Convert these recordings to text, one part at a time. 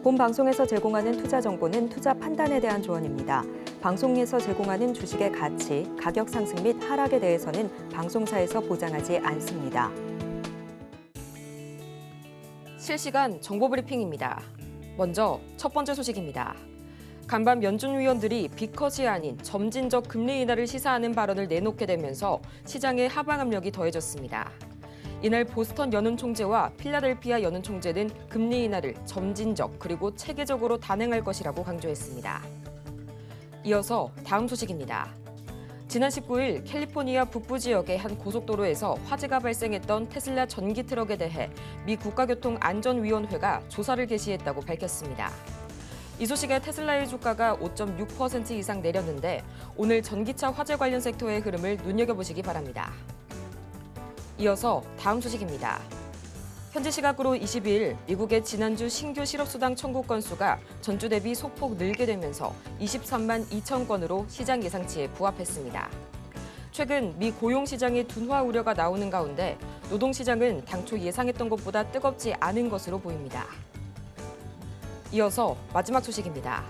본 방송에서 제공하는 투자 정보는 투자 판단에 대한 조언입니다. 방송에서 제공하는 주식의 가치, 가격 상승 및 하락에 대해서는 방송사에서 보장하지 않습니다. 실시간 정보 브리핑입니다. 먼저 첫 번째 소식입니다. 간밤 연준 위원들이 빅컷이 아닌 점진적 금리 인하를 시사하는 발언을 내놓게 되면서 시장의 하방 압력이 더해졌습니다. 이날 보스턴 연은 총재와 필라델피아 연은 총재는 금리 인하를 점진적 그리고 체계적으로 단행할 것이라고 강조했습니다. 이어서 다음 소식입니다. 지난 19일 캘리포니아 북부 지역의 한 고속도로에서 화재가 발생했던 테슬라 전기 트럭에 대해 미 국가교통안전위원회가 조사를 개시했다고 밝혔습니다. 이 소식에 테슬라의 주가가 5.6% 이상 내렸는데 오늘 전기차 화재 관련 섹터의 흐름을 눈여겨보시기 바랍니다. 이어서 다음 소식입니다. 현지 시각으로 22일 미국의 지난주 신규 실업수당 청구 건수가 전주 대비 소폭 늘게 되면서 23만 2천 건으로 시장 예상치에 부합했습니다. 최근 미 고용시장의 둔화 우려가 나오는 가운데 노동시장은 당초 예상했던 것보다 뜨겁지 않은 것으로 보입니다. 이어서 마지막 소식입니다.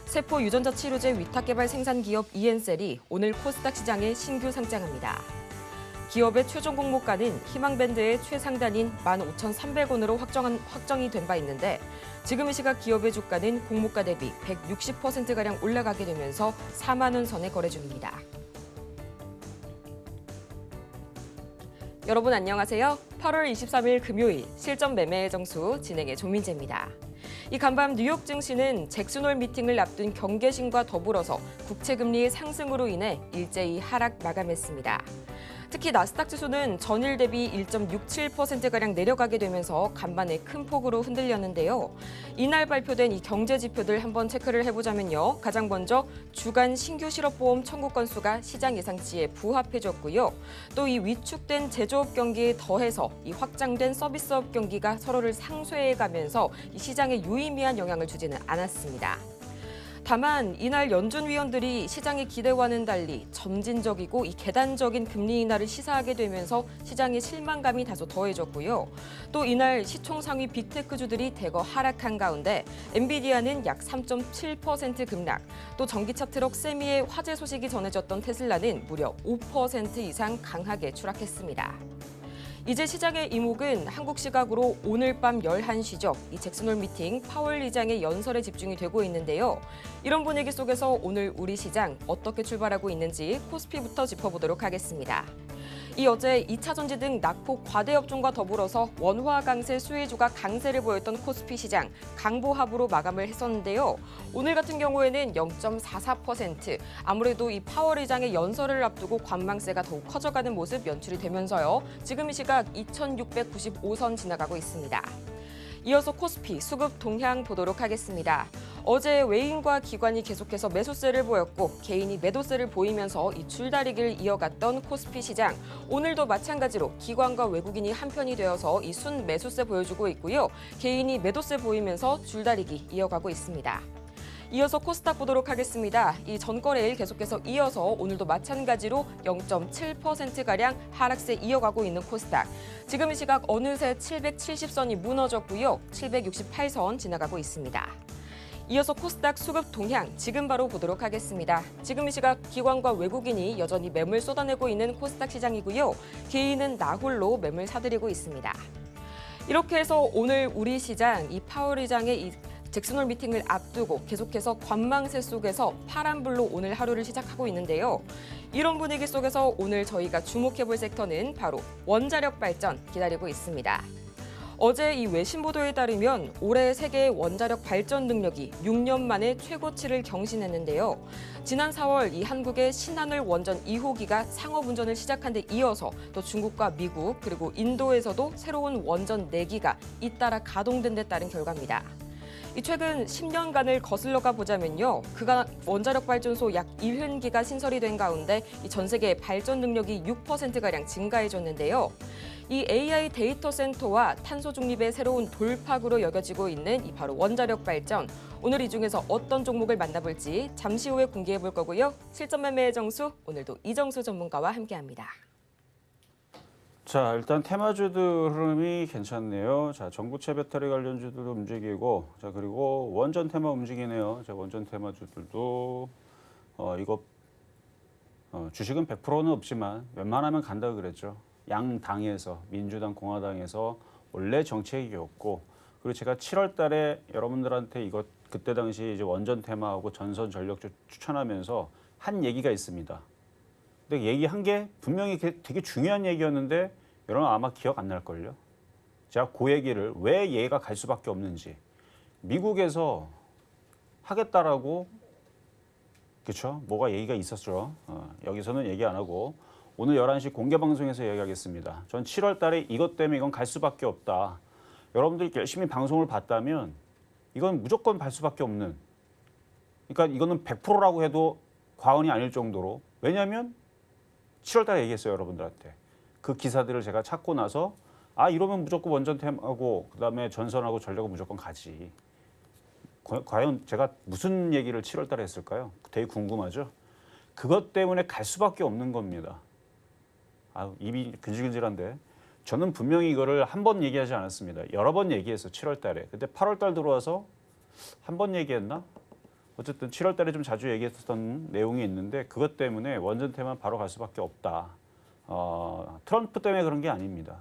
세포 유전자 치료제 위탁개발 생산기업 이엔셀이 오늘 코스닥 시장에 신규 상장합니다. 기업의 최종 공모가는 희망밴드의 최상단인 15,300원으로 확정이 된 바 있는데 지금 이 시각 기업의 주가는 공모가 대비 160%가량 올라가게 되면서 4만 원 선에 거래 중입니다. 여러분 안녕하세요. 8월 23일 금요일 실전 매매의 정수 진행의 조민재입니다. 이 간밤 뉴욕 증시는 잭슨홀 미팅을 앞둔 경계심과 더불어서 국채금리의 상승으로 인해 일제히 하락 마감했습니다. 특히 나스닥 지수는 전일 대비 1.67%가량 내려가게 되면서 간밤에 큰 폭으로 흔들렸는데요. 이날 발표된 이 경제 지표들 한번 체크를 해보자면요. 가장 먼저 주간 신규 실업보험 청구 건수가 시장 예상치에 부합해졌고요. 또 이 위축된 제조업 경기에 더해서 이 확장된 서비스업 경기가 서로를 상쇄해가면서 이 시장에 유의미한 영향을 주지는 않았습니다. 다만 이날 연준 위원들이 시장의 기대와는 달리 점진적이고 이 계단적인 금리 인하를 시사하게 되면서 시장의 실망감이 다소 더해졌고요. 또 이날 시총 상위 빅테크주들이 대거 하락한 가운데 엔비디아는 약 3.7% 급락, 또 전기차 트럭 세미의 화재 소식이 전해졌던 테슬라는 무려 5% 이상 강하게 추락했습니다. 이제 시장의 이목은 한국 시각으로 오늘 밤 11시죠. 이 잭슨홀 미팅 파월 의장의 연설에 집중이 되고 있는데요. 이런 분위기 속에서 오늘 우리 시장 어떻게 출발하고 있는지 코스피부터 짚어보도록 하겠습니다. 이 어제 2차 전지 등 낙폭 과대 업종과 더불어서 원화 강세 수혜주가 강세를 보였던 코스피 시장 강보합으로 마감을 했었는데요. 오늘 같은 경우에는 0.44%, 아무래도 이 파월 의장의 연설을 앞두고 관망세가 더욱 커져가는 모습 연출이 되면서요. 지금 이 시각 2,695선 지나가고 있습니다. 이어서 코스피 수급 동향 보도록 하겠습니다. 어제 외인과 기관이 계속해서 매수세를 보였고 개인이 매도세를 보이면서 이 줄다리기를 이어갔던 코스피 시장. 오늘도 마찬가지로 기관과 외국인이 한편이 되어서 이 순 매수세 보여주고 있고요. 개인이 매도세 보이면서 줄다리기 이어가고 있습니다. 이어서 코스닥 보도록 하겠습니다. 이 전거래일 계속해서 이어서 오늘도 마찬가지로 0.7%가량 하락세 이어가고 있는 코스닥. 지금 이 시각 어느새 770선이 무너졌고요. 768선 지나가고 있습니다. 이어서 코스닥 수급 동향 지금 바로 보도록 하겠습니다. 지금 이 시각 기관과 외국인이 여전히 매물 쏟아내고 있는 코스닥 시장이고요. 개인은 나홀로 매물 사들이고 있습니다. 이렇게 해서 오늘 우리 시장 이 파월 의장의 이 잭슨홀 미팅을 앞두고 계속해서 관망세 속에서 파란불로 오늘 하루를 시작하고 있는데요. 이런 분위기 속에서 오늘 저희가 주목해볼 섹터는 바로 원자력 발전 기다리고 있습니다. 어제 이 외신 보도에 따르면 올해 세계의 원자력 발전 능력이 6년 만에 최고치를 경신했는데요. 지난 4월 이 한국의 신한울 원전 2호기가 상업 운전을 시작한 데 이어서 또 중국과 미국 그리고 인도에서도 새로운 원전 4기가 잇따라 가동된 데 따른 결과입니다. 이 최근 10년간을 거슬러가 보자면요. 그간 원자력 발전소 약 70기가 신설이 된 가운데 전 세계의 발전 능력이 6%가량 증가해졌는데요. 이 AI 데이터 센터와 탄소 중립의 새로운 돌파구로 여겨지고 있는 이 바로 원자력 발전. 오늘 이 중에서 어떤 종목을 만나볼지 잠시 후에 공개해 볼 거고요. 실전 매매의 정수, 오늘도 이정수 전문가와 함께합니다. 자, 일단 테마주들 흐름이 괜찮네요. 자, 전고체 배터리 관련주들도 움직이고, 자, 그리고 원전 테마 움직이네요. 자, 원전 테마주들도 이거 주식은 100%는 없지만 웬만하면 간다 그랬죠. 양 당에서 민주당, 공화당에서 원래 정책이었고, 그리고 제가 7월 달에 여러분들한테 이거 그때 당시 이제 원전 테마하고 전선 전력주 추천하면서 한 얘기가 있습니다. 근데 얘기한 게 분명히 되게 중요한 얘기였는데 여러분 아마 기억 안 날걸요. 제가 그 얘기를 왜 얘가 갈 수밖에 없는지 미국에서 하겠다라고 그렇죠? 뭐가 얘기가 있었죠. 여기서는 얘기 안 하고 오늘 11시 공개 방송에서 얘기하겠습니다. 전 7월 달에 이것 때문에 이건 갈 수밖에 없다. 여러분들이 열심히 방송을 봤다면 이건 무조건 갈 수밖에 없는 그러니까 이거는 100%라고 해도 과언이 아닐 정도로 왜냐하면 7월 달에 얘기했어요. 여러분들한테. 그 기사들을 제가 찾고 나서 아 이러면 무조건 원전템하고 그다음에 전선하고 전력은 무조건 가지. 과연 제가 무슨 얘기를 7월 달에 했을까요? 되게 궁금하죠. 그것 때문에 갈 수밖에 없는 겁니다. 아, 입이 근질근질한데 저는 분명히 이거를 한 번 얘기하지 않았습니다. 여러 번 얘기했어 7월 달에. 근데 8월 달 들어와서 한 번 얘기했나? 어쨌든 7월 달에 좀 자주 얘기했었던 내용이 있는데 그것 때문에 원전 테마 바로 갈 수밖에 없다. 트럼프 때문에 그런 게 아닙니다.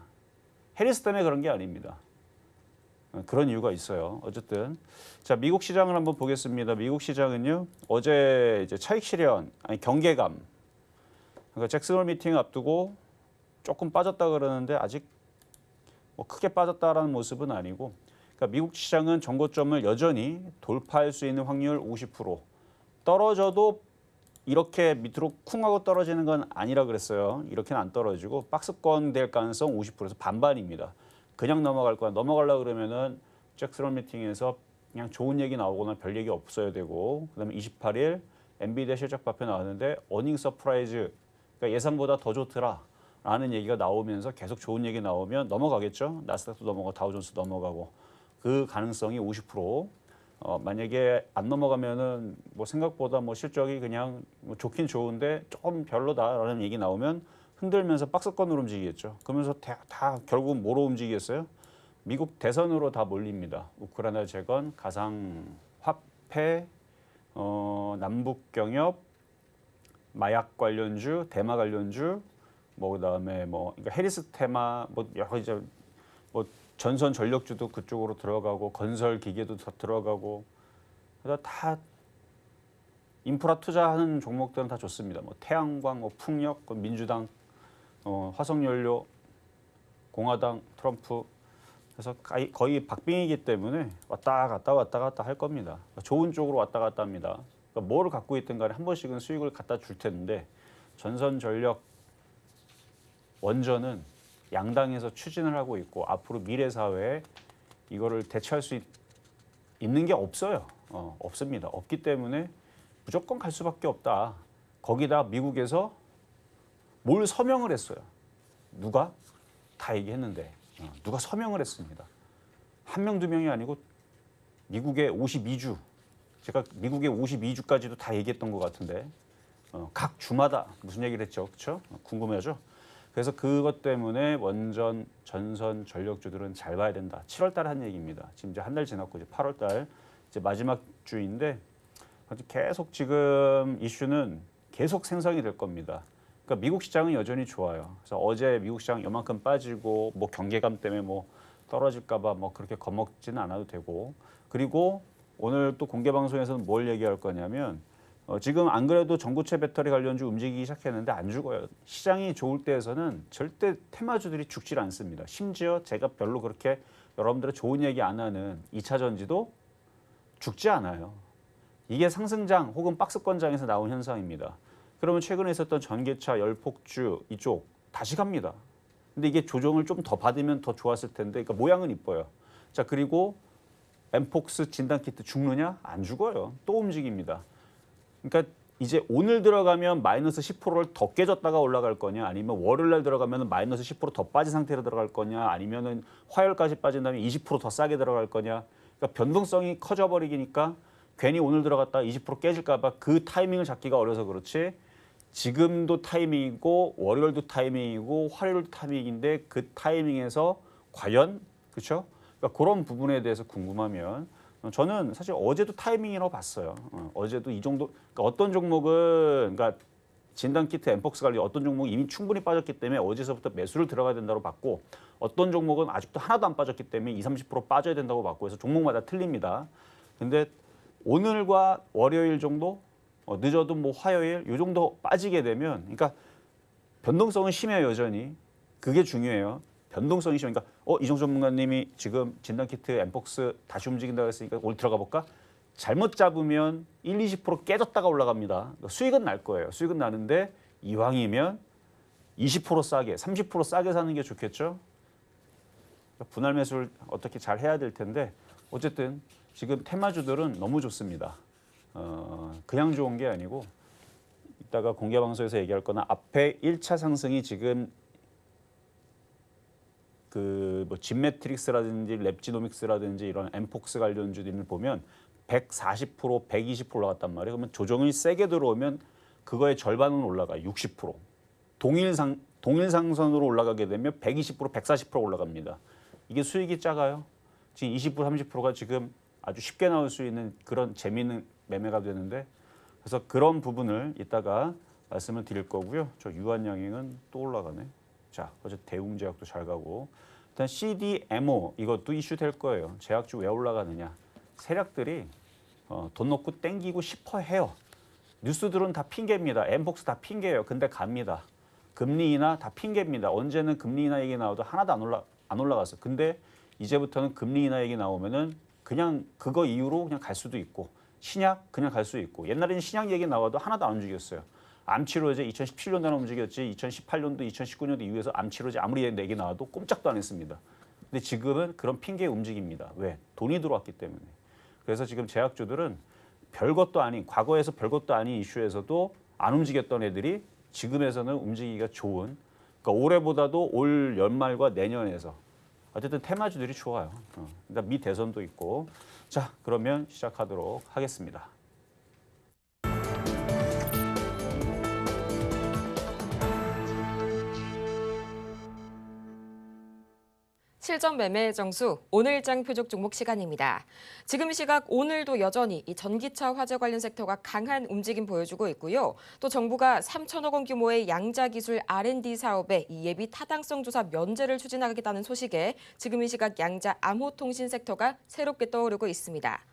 해리스 때문에 그런 게 아닙니다. 그런 이유가 있어요. 어쨌든 자 미국 시장을 한번 보겠습니다. 미국 시장은요 어제 이제 차익 실현 아니 경계감 그러니까 잭슨홀 미팅 앞두고 조금 빠졌다 그러는데 아직 뭐 크게 빠졌다라는 모습은 아니고 그러니까 미국 시장은 전고점을 여전히 돌파할 수 있는 확률 50% 떨어져도 이렇게 밑으로 쿵 하고 떨어지는 건 아니라 그랬어요. 이렇게는 안 떨어지고 박스권 될 가능성 50%에서 반반입니다. 그냥 넘어갈 거야. 넘어가려고 그러면은 잭슨홀 미팅에서 그냥 좋은 얘기 나오거나 별 얘기 없어야 되고 그다음에 28일 엔비디아 실적 발표 나왔는데 어닝 서프라이즈 그러니까 예상보다 더 좋더라 라는 얘기가 나오면서 계속 좋은 얘기 나오면 넘어가겠죠. 나스닥도 넘어가고 다우존스 넘어가고 그 가능성이 50%. 만약에 안 넘어가면은 뭐 생각보다 뭐 실적이 그냥 뭐 좋긴 좋은데 조금 별로다라는 얘기 나오면 흔들면서 박스권으로 움직이겠죠. 그러면서 다 결국 뭐로 움직이겠어요? 미국 대선으로 다 몰립니다. 우크라이나 재건, 가상 화폐, 남북 경협, 마약 관련주, 대마 관련주, 뭐 그다음에 뭐 그러니까 해리스 테마 뭐 여러 가지 뭐 전선 전력주도 그쪽으로 들어가고 건설 기계도 더 들어가고 그래서 다 인프라 투자하는 종목들은 다 좋습니다. 뭐 태양광, 뭐 풍력, 민주당, 화석연료, 공화당, 트럼프 그래서 거의 박빙이기 때문에 왔다 갔다 할 겁니다. 좋은 쪽으로 왔다 갔다 합니다. 그러니까 뭐를 갖고 있든 간에 한 번씩은 수익을 갖다 줄 텐데 전선 전력 원전은 양당에서 추진을 하고 있고 앞으로 미래 사회에 이거를 대체할 수 있는 게 없어요. 없습니다. 없기 때문에 무조건 갈 수밖에 없다. 거기다 미국에서 뭘 서명을 했어요. 누가? 다 얘기했는데 누가 서명을 했습니다. 한 명, 두 명이 아니고 미국의 52주 제가 미국의 52주까지도 다 얘기했던 것 같은데 각 주마다 무슨 얘기를 했죠. 그렇죠? 궁금해하죠? 그래서 그것 때문에 원전, 전선, 전력주들은 잘 봐야 된다. 7월 달에 한 얘기입니다. 지금 이제 한 달 지났고 이제 8월 달 이제 마지막 주인데 계속 지금 이슈는 계속 생성이 될 겁니다. 그러니까 미국 시장은 여전히 좋아요. 그래서 어제 미국 시장 요만큼 빠지고 뭐 경계감 때문에 뭐 떨어질까 봐 뭐 그렇게 겁먹지는 않아도 되고 그리고 오늘 또 공개 방송에서는 뭘 얘기할 거냐면 지금 안 그래도 전고체 배터리 관련주 움직이기 시작했는데 안 죽어요. 시장이 좋을 때에서는 절대 테마주들이 죽질 않습니다. 심지어 제가 별로 그렇게 여러분들의 좋은 얘기 안 하는 2차 전지도 죽지 않아요. 이게 상승장 혹은 박스권장에서 나온 현상입니다. 그러면 최근에 있었던 전기차, 열폭주 이쪽 다시 갑니다. 근데 이게 조정을 좀 더 받으면 더 좋았을 텐데 그러니까 모양은 이뻐요. 자 그리고 엠폭스 진단키트 죽느냐? 안 죽어요. 또 움직입니다. 그러니까 이제 오늘 들어가면 마이너스 10%를 더 깨졌다가 올라갈 거냐 아니면 월요일날 들어가면 마이너스 10%더 빠진 상태로 들어갈 거냐 아니면은 화요일까지 빠진 다음에 20%더 싸게 들어갈 거냐 그러니까 변동성이 커져 버리니까 괜히 오늘 들어갔다 20% 깨질까 봐 그 타이밍을 잡기가 어려서 그렇지 지금도 타이밍이고 월요일도 타이밍이고 화요일도 타이밍인데 그 타이밍에서 과연 그렇죠? 그러니까 그런 부분에 대해서 궁금하면 저는 사실 어제도 타이밍이라고 봤어요. 어제도 이 정도 그러니까 어떤 종목은 그러니까 진단키트 엠폭스 관리 어떤 종목은 이미 충분히 빠졌기 때문에 어제서부터 매수를 들어가야 된다고 봤고 어떤 종목은 아직도 하나도 안 빠졌기 때문에 20-30% 빠져야 된다고 봤고 해서 종목마다 틀립니다. 근데 오늘과 월요일 정도 늦어도 뭐 화요일 이 정도 빠지게 되면 그러니까 변동성은 심해요 여전히. 그게 중요해요. 변동성이 심하니까 이종 전문가님이 지금 진단키트 엠폭스 다시 움직인다고 했으니까 오늘 들어가 볼까? 잘못 잡으면 1-20% 깨졌다가 올라갑니다. 수익은 날 거예요. 수익은 나는데 이왕이면 20% 싸게, 30% 싸게 사는 게 좋겠죠? 분할 매수를 어떻게 잘 해야 될 텐데 어쨌든 지금 테마주들은 너무 좋습니다. 그냥 좋은 게 아니고 이따가 공개 방송에서 얘기할 거나 앞에 1차 상승이 지금 뭐 진매트릭스라든지 랩지노믹스라든지 이런 엠폭스 관련주들을 보면 140%, 120% 올라갔단 말이에요. 그러면 조정이 세게 들어오면 그거의 절반은 올라가 60%. 동일 상선으로 올라가게 되면 120%, 140% 올라갑니다. 이게 수익이 작아요. 지금 20%, 30%가 지금 아주 쉽게 나올 수 있는 그런 재미있는 매매가 되는데 그래서 그런 부분을 이따가 말씀을 드릴 거고요. 저 유한양행은 또 올라가네. 자, 어제 대웅제약도 잘 가고 일단 CDMO 이것도 이슈 될 거예요. 제약주 왜 올라가느냐. 세력들이 돈 넣고 땡기고 싶어 해요. 뉴스들은 다 핑계입니다. 엠폭스 다 핑계예요. 근데 갑니다. 금리 인하 다 핑계입니다. 언제는 금리 인하 얘기 나와도 하나도 안 올라갔어. 근데 이제부터는 금리 인하 얘기 나오면은 그냥 그거 이후로 그냥 갈 수도 있고 신약 그냥 갈 수 있고 옛날에는 신약 얘기 나와도 하나도 안 움직였어요. 암치료제 2017년도는 움직였지 2018년도, 2019년도 이후에서 암치료제 아무리 얘기 나와도 꼼짝도 안 했습니다. 근데 지금은 그런 핑계에 움직입니다. 왜? 돈이 들어왔기 때문에. 그래서 지금 제약주들은 별것도 아닌 과거에서 별것도 아닌 이슈에서도 안 움직였던 애들이 지금에서는 움직이기가 좋은 그러니까 올해보다도 올 연말과 내년에서 어쨌든 테마주들이 좋아요. 그러니까 미 대선도 있고 자 그러면 시작하도록 하겠습니다. 실전 매매 정수 오늘장 표적 종목 시간입니다. 지금 이 시각 오늘도 여전히 이 전기차 화재 관련 섹터가 강한 움직임 보여주고 있고요. 또 정부가 3천억 원 규모의 양자 기술 R&D 사업에 이 예비 타당성 조사 면제를 추진하겠다는 소식에 지금 이 시각 양자 암호통신 섹터가 새롭게 떠오르고 있습니다.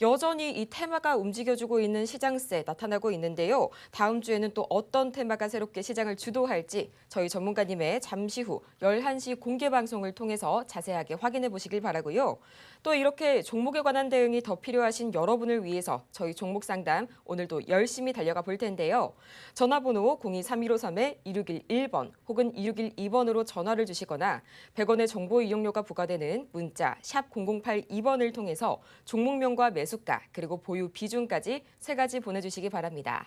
여전히 이 테마가 움직여주고 있는 시장세 나타나고 있는데요. 다음 주에는 또 어떤 테마가 새롭게 시장을 주도할지 저희 전문가님의 잠시 후 11시 공개 방송을 통해서 자세하게 확인해 보시길 바라고요. 또 이렇게 종목에 관한 대응이 더 필요하신 여러분을 위해서 저희 종목 상담 오늘도 열심히 달려가 볼 텐데요. 전화번호 023153-2611번 혹은 2612번으로 전화를 주시거나 100원의 정보 이용료가 부과되는 문자 샵 0082번을 통해서 종목명과 매수가 그리고 보유 비중까지 3가지 보내주시기 바랍니다.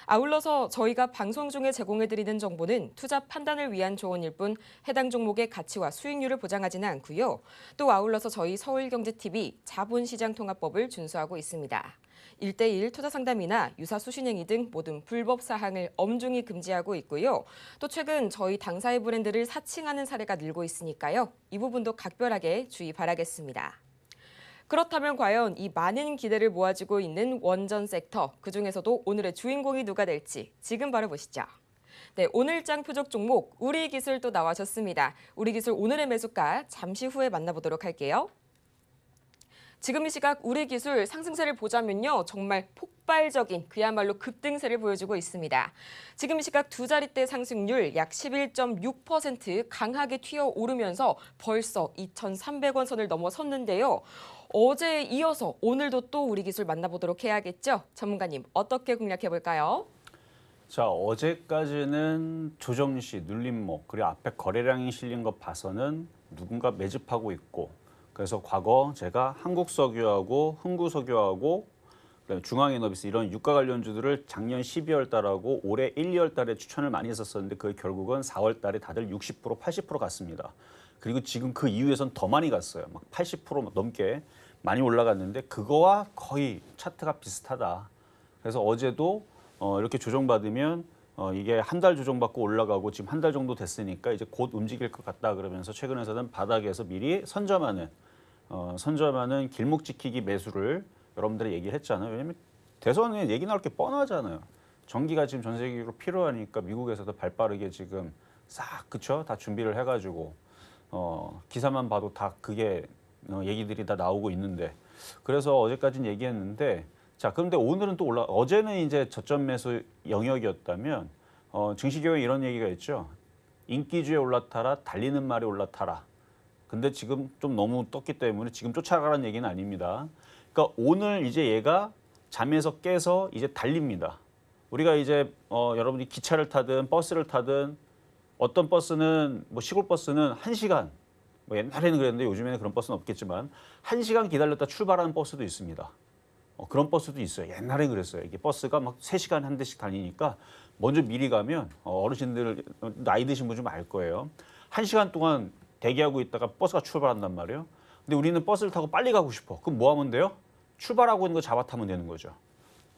아울러서 저희가 방송 중에 제공해드리는 정보는 투자 판단을 위한 조언일 뿐 해당 종목의 가치와 수익률을 보장하지는 않고요. 또 아울러서 저희 서울경제TV 자본시장통합법을 준수하고 있습니다. 1:1 투자 상담이나 유사 수신행위 등 모든 불법 사항을 엄중히 금지하고 있고요. 또 최근 저희 당사의 브랜드를 사칭하는 사례가 늘고 있으니까요. 이 부분도 각별하게 주의 바라겠습니다. 그렇다면 과연 이 많은 기대를 모아주고 있는 원전 섹터, 그중에서도 오늘의 주인공이 누가 될지 지금 바로 보시죠. 네, 오늘장 표적 종목 우리기술 또 나와줬습니다. 우리기술 오늘의 매수가 잠시 후에 만나보도록 할게요. 지금 이 시각 우리기술 상승세를 보자면요. 정말 폭발적인 그야말로 급등세를 보여주고 있습니다. 지금 이 시각 두 자릿대 상승률 약 11.6% 강하게 튀어오르면서 벌써 2,300원 선을 넘어섰는데요. 어제에 이어서 오늘도 또 우리기술 만나보도록 해야겠죠? 전문가님 어떻게 공략해볼까요? 자 어제까지는 조정시, 눌림목 그리고 앞에 거래량이 실린 것 봐서는 누군가 매집하고 있고 그래서 과거 제가 한국석유하고 흥구석유하고 중앙에너비스 이런 유가 관련주들을 작년 12월 달하고 올해 1, 2월 달에 추천을 많이 했었는데 그 결국은 4월 달에 다들 60%, 80% 갔습니다. 그리고 지금 그 이후에선 더 많이 갔어요. 막 80% 넘게 많이 올라갔는데 그거와 거의 차트가 비슷하다. 그래서 어제도 이렇게 조정받으면 이게 한 달 조정받고 올라가고 지금 한 달 정도 됐으니까 이제 곧 움직일 것 같다 그러면서 최근에서는 바닥에서 미리 선점하는 길목 지키기 매수를 여러분들이 얘기를 했잖아요. 왜냐하면 대선에 얘기 나올 게 뻔하잖아요. 전기가 지금 전 세계적으로 필요하니까 미국에서도 발빠르게 지금 싹 그쵸? 다 준비를 해가지고 기사만 봐도 다 그게 얘기들이 다 나오고 있는데 그래서 어제까지는 얘기했는데 자 그런데 오늘은 또 어제는 이제 저점 매수 영역이었다면 증시교에 이런 얘기가 있죠. 인기주에 올라타라 달리는 말에 올라타라. 근데 지금 좀 너무 떴기 때문에 지금 쫓아가라는 얘기는 아닙니다. 그러니까 오늘 이제 얘가 잠에서 깨서 이제 달립니다. 우리가 이제 여러분이 기차를 타든 버스를 타든 어떤 버스는 뭐 시골 버스는 1시간 뭐 옛날에는 그랬는데 요즘에는 그런 버스는 없겠지만 1시간 기다렸다 출발하는 버스도 있습니다. 그런 버스도 있어요. 옛날에 그랬어요. 이게 버스가 막 3시간 한 대씩 다니니까 먼저 미리 가면 어르신들 나이 드신 분 좀 알 거예요. 1시간 동안 대기하고 있다가 버스가 출발한단 말이에요. 근데 우리는 버스를 타고 빨리 가고 싶어. 그럼 뭐 하면 돼요? 출발하고 있는 거 잡아타면 되는 거죠.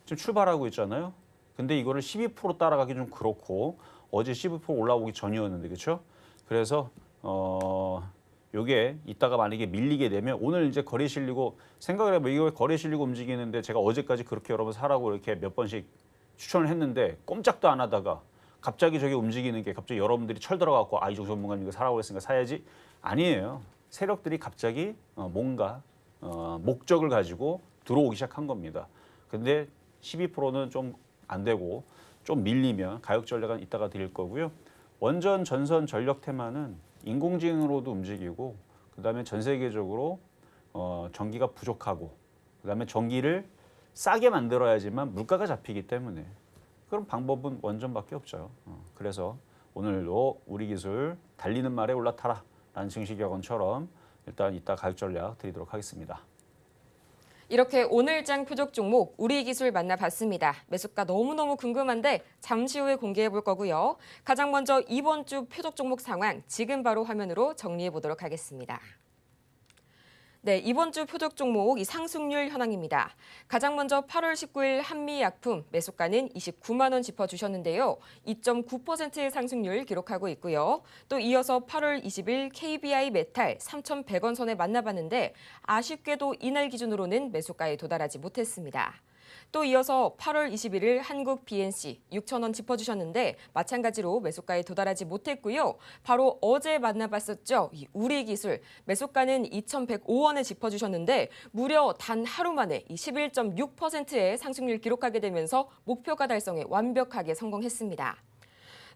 지금 출발하고 있잖아요. 근데 이거를 12% 따라가기 좀 그렇고 어제 12% 올라오기 전이었는데 그렇죠? 그래서 요게 이따가 만약에 밀리게 되면 오늘 이제 거래 실리고 생각을 해보면 이거 거래 실리고 움직이는데 제가 어제까지 그렇게 여러분 사라고 이렇게 몇 번씩 추천을 했는데 꼼짝도 안 하다가 갑자기 저게 움직이는 게 갑자기 여러분들이 철 들어갖고 이종 전문가님 이거 사라고 했으니까 사야지 아니에요. 세력들이 갑자기 뭔가 목적을 가지고 들어오기 시작한 겁니다. 근데 12%는 좀 안 되고 좀 밀리면 가격 전략은 이따가 드릴 거고요. 원전, 전선, 전력 테마는 인공지능으로도 움직이고 그다음에 전 세계적으로 전기가 부족하고 그다음에 전기를 싸게 만들어야지만 물가가 잡히기 때문에 그럼 방법은 원전밖에 없죠. 그래서 오늘도 우리 기술 달리는 말에 올라타라라는 증시격언처럼 일단 이따 가격 전략 드리도록 하겠습니다. 이렇게 오늘장 표적 종목 우리 기술 만나봤습니다. 매수가 너무너무 궁금한데 잠시 후에 공개해 볼 거고요. 가장 먼저 이번 주 표적 종목 상황 지금 바로 화면으로 정리해 보도록 하겠습니다. 네, 이번 주 표적 종목 이 상승률 현황입니다. 가장 먼저 8월 19일 한미약품 매수가는 29만 원 짚어주셨는데요. 2.9%의 상승률 기록하고 있고요. 또 이어서 8월 20일 KBI 메탈 3,100원 선에 만나봤는데 아쉽게도 이날 기준으로는 매수가에 도달하지 못했습니다. 또 이어서 8월 21일 한국 BNC 6,000원 짚어주셨는데 마찬가지로 매수가에 도달하지 못했고요. 바로 어제 만나봤었죠. 이 우리기술 매수가는 2,105원에 짚어주셨는데 무려 단 하루 만에 이 11.6%의 상승률 기록하게 되면서 목표가 달성에 완벽하게 성공했습니다.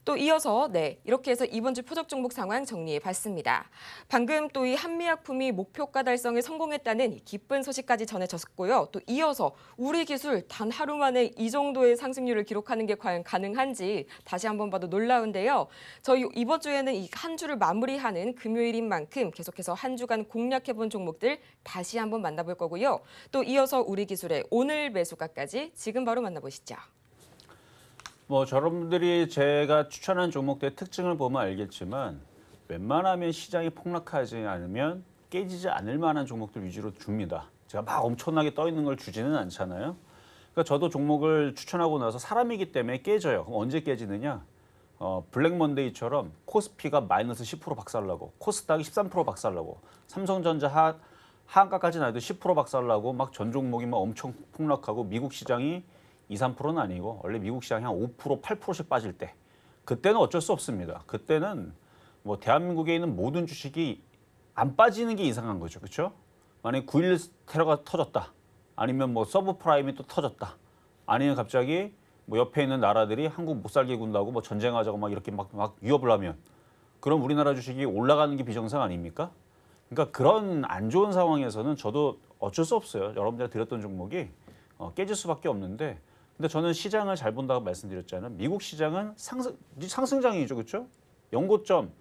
또 이어서 이렇게 해서 이번 주 표적 종목 상황 정리해 봤습니다. 방금 또 이 한미약품이 목표가 달성에 성공했다는 기쁜 소식까지 전해졌고요. 또 이어서 우리 기술 단 하루 만에 이 정도의 상승률을 기록하는 게 과연 가능한지 다시 한번 봐도 놀라운데요. 저희 이번 주에는 이 한 주를 마무리하는 금요일인 만큼 계속해서 한 주간 공략해본 종목들 다시 한번 만나볼 거고요. 또 이어서 우리 기술의 오늘 매수가까지 지금 바로 만나보시죠. 여러분들이 제가 추천한 종목들의 특징을 보면 알겠지만 웬만하면 시장이 폭락하지 않으면 깨지지 않을 만한 종목들 위주로 줍니다. 제가 막 엄청나게 떠 있는 걸 주지는 않잖아요. 그러니까 저도 종목을 추천하고 나서 사람이기 때문에 깨져요. 그럼 언제 깨지느냐? 블랙 먼데이처럼 코스피가 마이너스 10% 박살나고 코스닥이 13% 박살나고 삼성전자 하한가까지 나도 10% 박살나고 막 전 종목이 막 엄청 폭락하고 미국 시장이 2, 3%는 아니고 원래 미국 시장이 한 5%, 8%씩 빠질 때 그때는 어쩔 수 없습니다. 그때는 뭐 대한민국에 있는 모든 주식이 안 빠지는 게 이상한 거죠. 그렇죠? 만약에 9.11 테러가 터졌다. 아니면 뭐 서브프라임이 또 터졌다. 아니면 갑자기 뭐 옆에 있는 나라들이 한국 못 살게 군다고 뭐 전쟁하자고 막 이렇게 막 위협을 하면 그럼 우리나라 주식이 올라가는 게 비정상 아닙니까? 그러니까 그런 안 좋은 상황에서는 저도 어쩔 수 없어요. 여러분들이 드렸던 종목이 깨질 수밖에 없는데 근데 저는 시장을 잘 본다고 말씀드렸잖아요. 미국 시장은 상승장이죠. 그렇죠? 연고점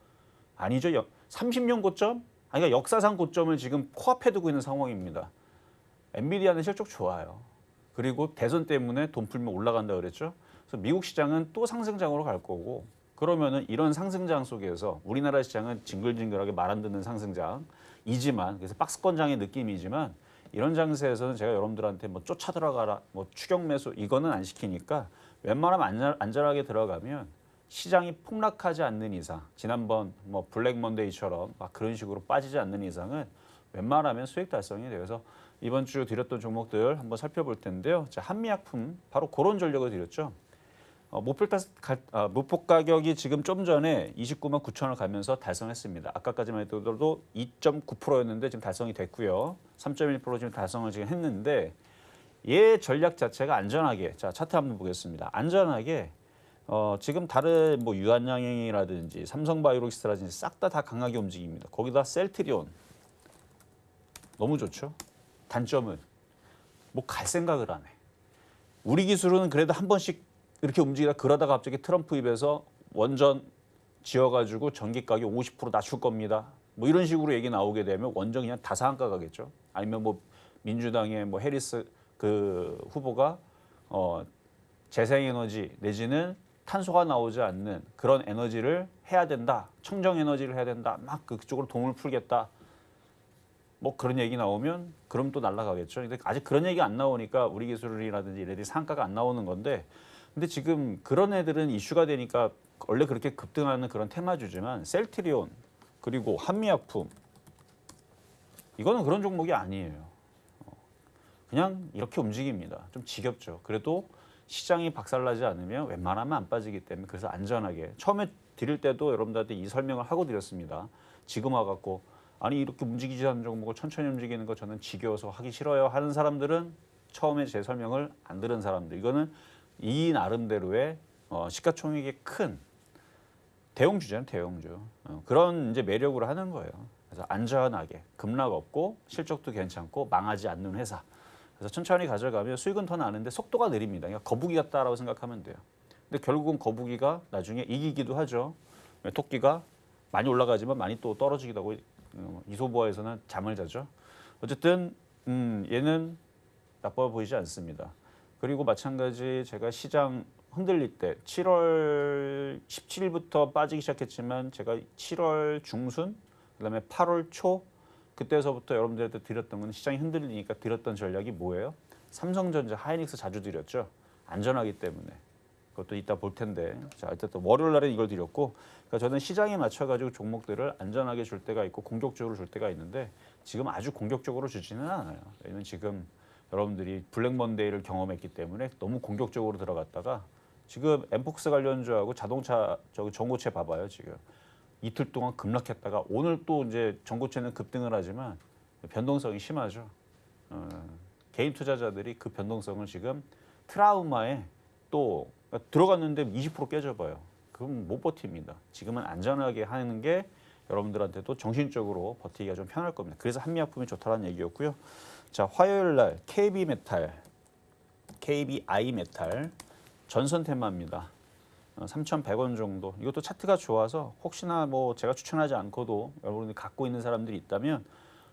아니죠. 30년 고점? 그러니까 역사상 고점을 지금 코앞에 두고 있는 상황입니다. 엔비디아는 실적 좋아요. 그리고 대선 때문에 돈 풀면 올라간다 그랬죠. 그래서 미국 시장은 또 상승장으로 갈 거고 그러면은 이런 상승장 속에서 우리나라 시장은 징글징글하게 말 안 듣는 상승장이지만 그래서 박스권장의 느낌이지만 이런 장세에서는 제가 여러분들한테 뭐 쫓아 들어가라, 뭐 추격 매수 이거는 안 시키니까 웬만하면 안전하게 들어가면 시장이 폭락하지 않는 이상, 지난번 뭐 블랙 먼데이처럼 막 그런 식으로 빠지지 않는 이상은 웬만하면 수익 달성이 돼서 이번 주 드렸던 종목들 한번 살펴볼 텐데요. 자, 한미약품 바로 그런 전략을 드렸죠. 목표 가격이 지금 좀 전에 29만 9천을 가면서 달성했습니다. 아까까지만 해도 2.9%였는데 지금 달성이 됐고요. 3.1% 지금 달성을 지금 했는데 얘 전략 자체가 안전하게, 자 차트 한번 보겠습니다. 안전하게 지금 다른 뭐 유한양행이라든지 삼성바이오로직스라든지 싹 다 강하게 움직입니다. 거기다 셀트리온 너무 좋죠. 단점은 뭐 갈 생각을 안 해. 우리 기술은 그래도 한 번씩 이렇게 움직이다 그러다가 갑자기 트럼프 입에서 원전 지어가지고 전기 가격 50% 낮출 겁니다. 뭐 이런 식으로 얘기 나오게 되면 원전 그냥 다 상한가 가겠죠. 아니면 뭐 민주당의 뭐 해리스 그 후보가 재생에너지 내지는 탄소가 나오지 않는 그런 에너지를 해야 된다. 청정 에너지를 해야 된다. 막 그쪽으로 돈을 풀겠다. 뭐 그런 얘기 나오면 그럼 또 날아가겠죠. 근데 아직 그런 얘기 안 나오니까 우리 기술이라든지 이래들이 상가가 안 나오는 건데 근데 지금 그런 애들은 이슈가 되니까 원래 그렇게 급등하는 그런 테마주지만 셀트리온 그리고 한미약품 이거는 그런 종목이 아니에요. 그냥 이렇게 움직입니다. 좀 지겹죠. 그래도 시장이 박살나지 않으면 웬만하면 안 빠지기 때문에 그래서 안전하게 처음에 드릴 때도 여러분들한테 이 설명을 하고 드렸습니다. 지금 와갖고 아니 이렇게 움직이지 않는 종목을 천천히 움직이는 거 저는 지겨워서 하기 싫어요 하는 사람들은 처음에 제 설명을 안 들은 사람들 이거는 이 나름대로의 시가총액이 큰 대형주잖아요, 대형주. 그런 이제 매력으로 하는 거예요. 그래서 안전하게 급락 없고 실적도 괜찮고 망하지 않는 회사. 그래서 천천히 가져가면 수익은 더 나는데 속도가 느립니다. 그러니까 거북이 같다라고 생각하면 돼요. 근데 결국은 거북이가 나중에 이기기도 하죠. 토끼가 많이 올라가지만 많이 또 떨어지기도 하고 이소부화에서는 잠을 자죠. 어쨌든 얘는 나빠 보이지 않습니다. 그리고 마찬가지 제가 시장 흔들릴 때 7월 17일부터 빠지기 시작했지만 제가 7월 중순 그다음에 8월 초 그때서부터 여러분들한테 드렸던 건 시장이 흔들리니까 드렸던 전략이 뭐예요? 삼성전자, 하이닉스 자주 드렸죠. 안전하기 때문에. 그것도 이따 볼 텐데. 자, 어쨌든 월요일 날에 이걸 드렸고 그러니까 저는 시장에 맞춰가지고 종목들을 안전하게 줄 때가 있고 공격적으로 줄 때가 있는데 지금 아주 공격적으로 주지는 않아요. 왜냐면 지금 여러분들이 블랙 먼데이를 경험했기 때문에 너무 공격적으로 들어갔다가 지금 엠폭스 관련주하고 자동차 전고체 봐봐요. 지금 이틀 동안 급락했다가 오늘 또 이제 전고체는 급등을 하지만 변동성이 심하죠. 개인 투자자들이 그 변동성을 지금 트라우마에 또 들어갔는데 20% 깨져봐요. 그럼 못 버팁니다. 지금은 안전하게 하는 게 여러분들한테도 정신적으로 버티기가 좀 편할 겁니다. 그래서 한미약품이 좋다는 얘기였고요. 자, 화요일 날 KB메탈, KBI메탈 전선 테마입니다. 3,100원 정도. 이것도 차트가 좋아서 혹시나 뭐 제가 추천하지 않고도 여러분들이 갖고 있는 사람들이 있다면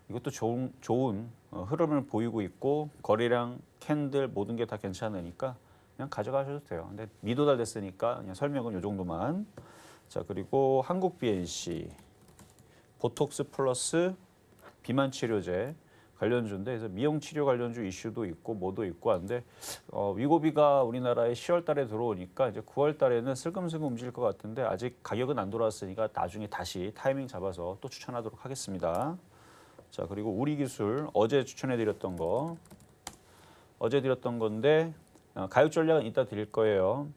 이것도 좋은 흐름을 보이고 있고 거래량, 캔들 모든 게 다 괜찮으니까 그냥 가져가셔도 돼요. 근데 미도달 됐으니까 그냥 설명은 이 정도만. 자, 그리고 한국 BNC 보톡스 플러스 비만 치료제 관련주인데 그래서 미용 치료 관련주 이슈도 있고 뭐도 있고 한데 위고비가 우리나라에 10월 달에 들어오니까 이제 9월 달에는 슬금슬금 움직일 것 같은데 아직 가격은 안 돌아왔으니까 나중에 다시 타이밍 잡아서 또 추천하도록 하겠습니다. 자, 그리고 우리기술 어제 추천해 드렸던 거 어제 드렸던 건데 가격 전략은 이따 드릴 거예요.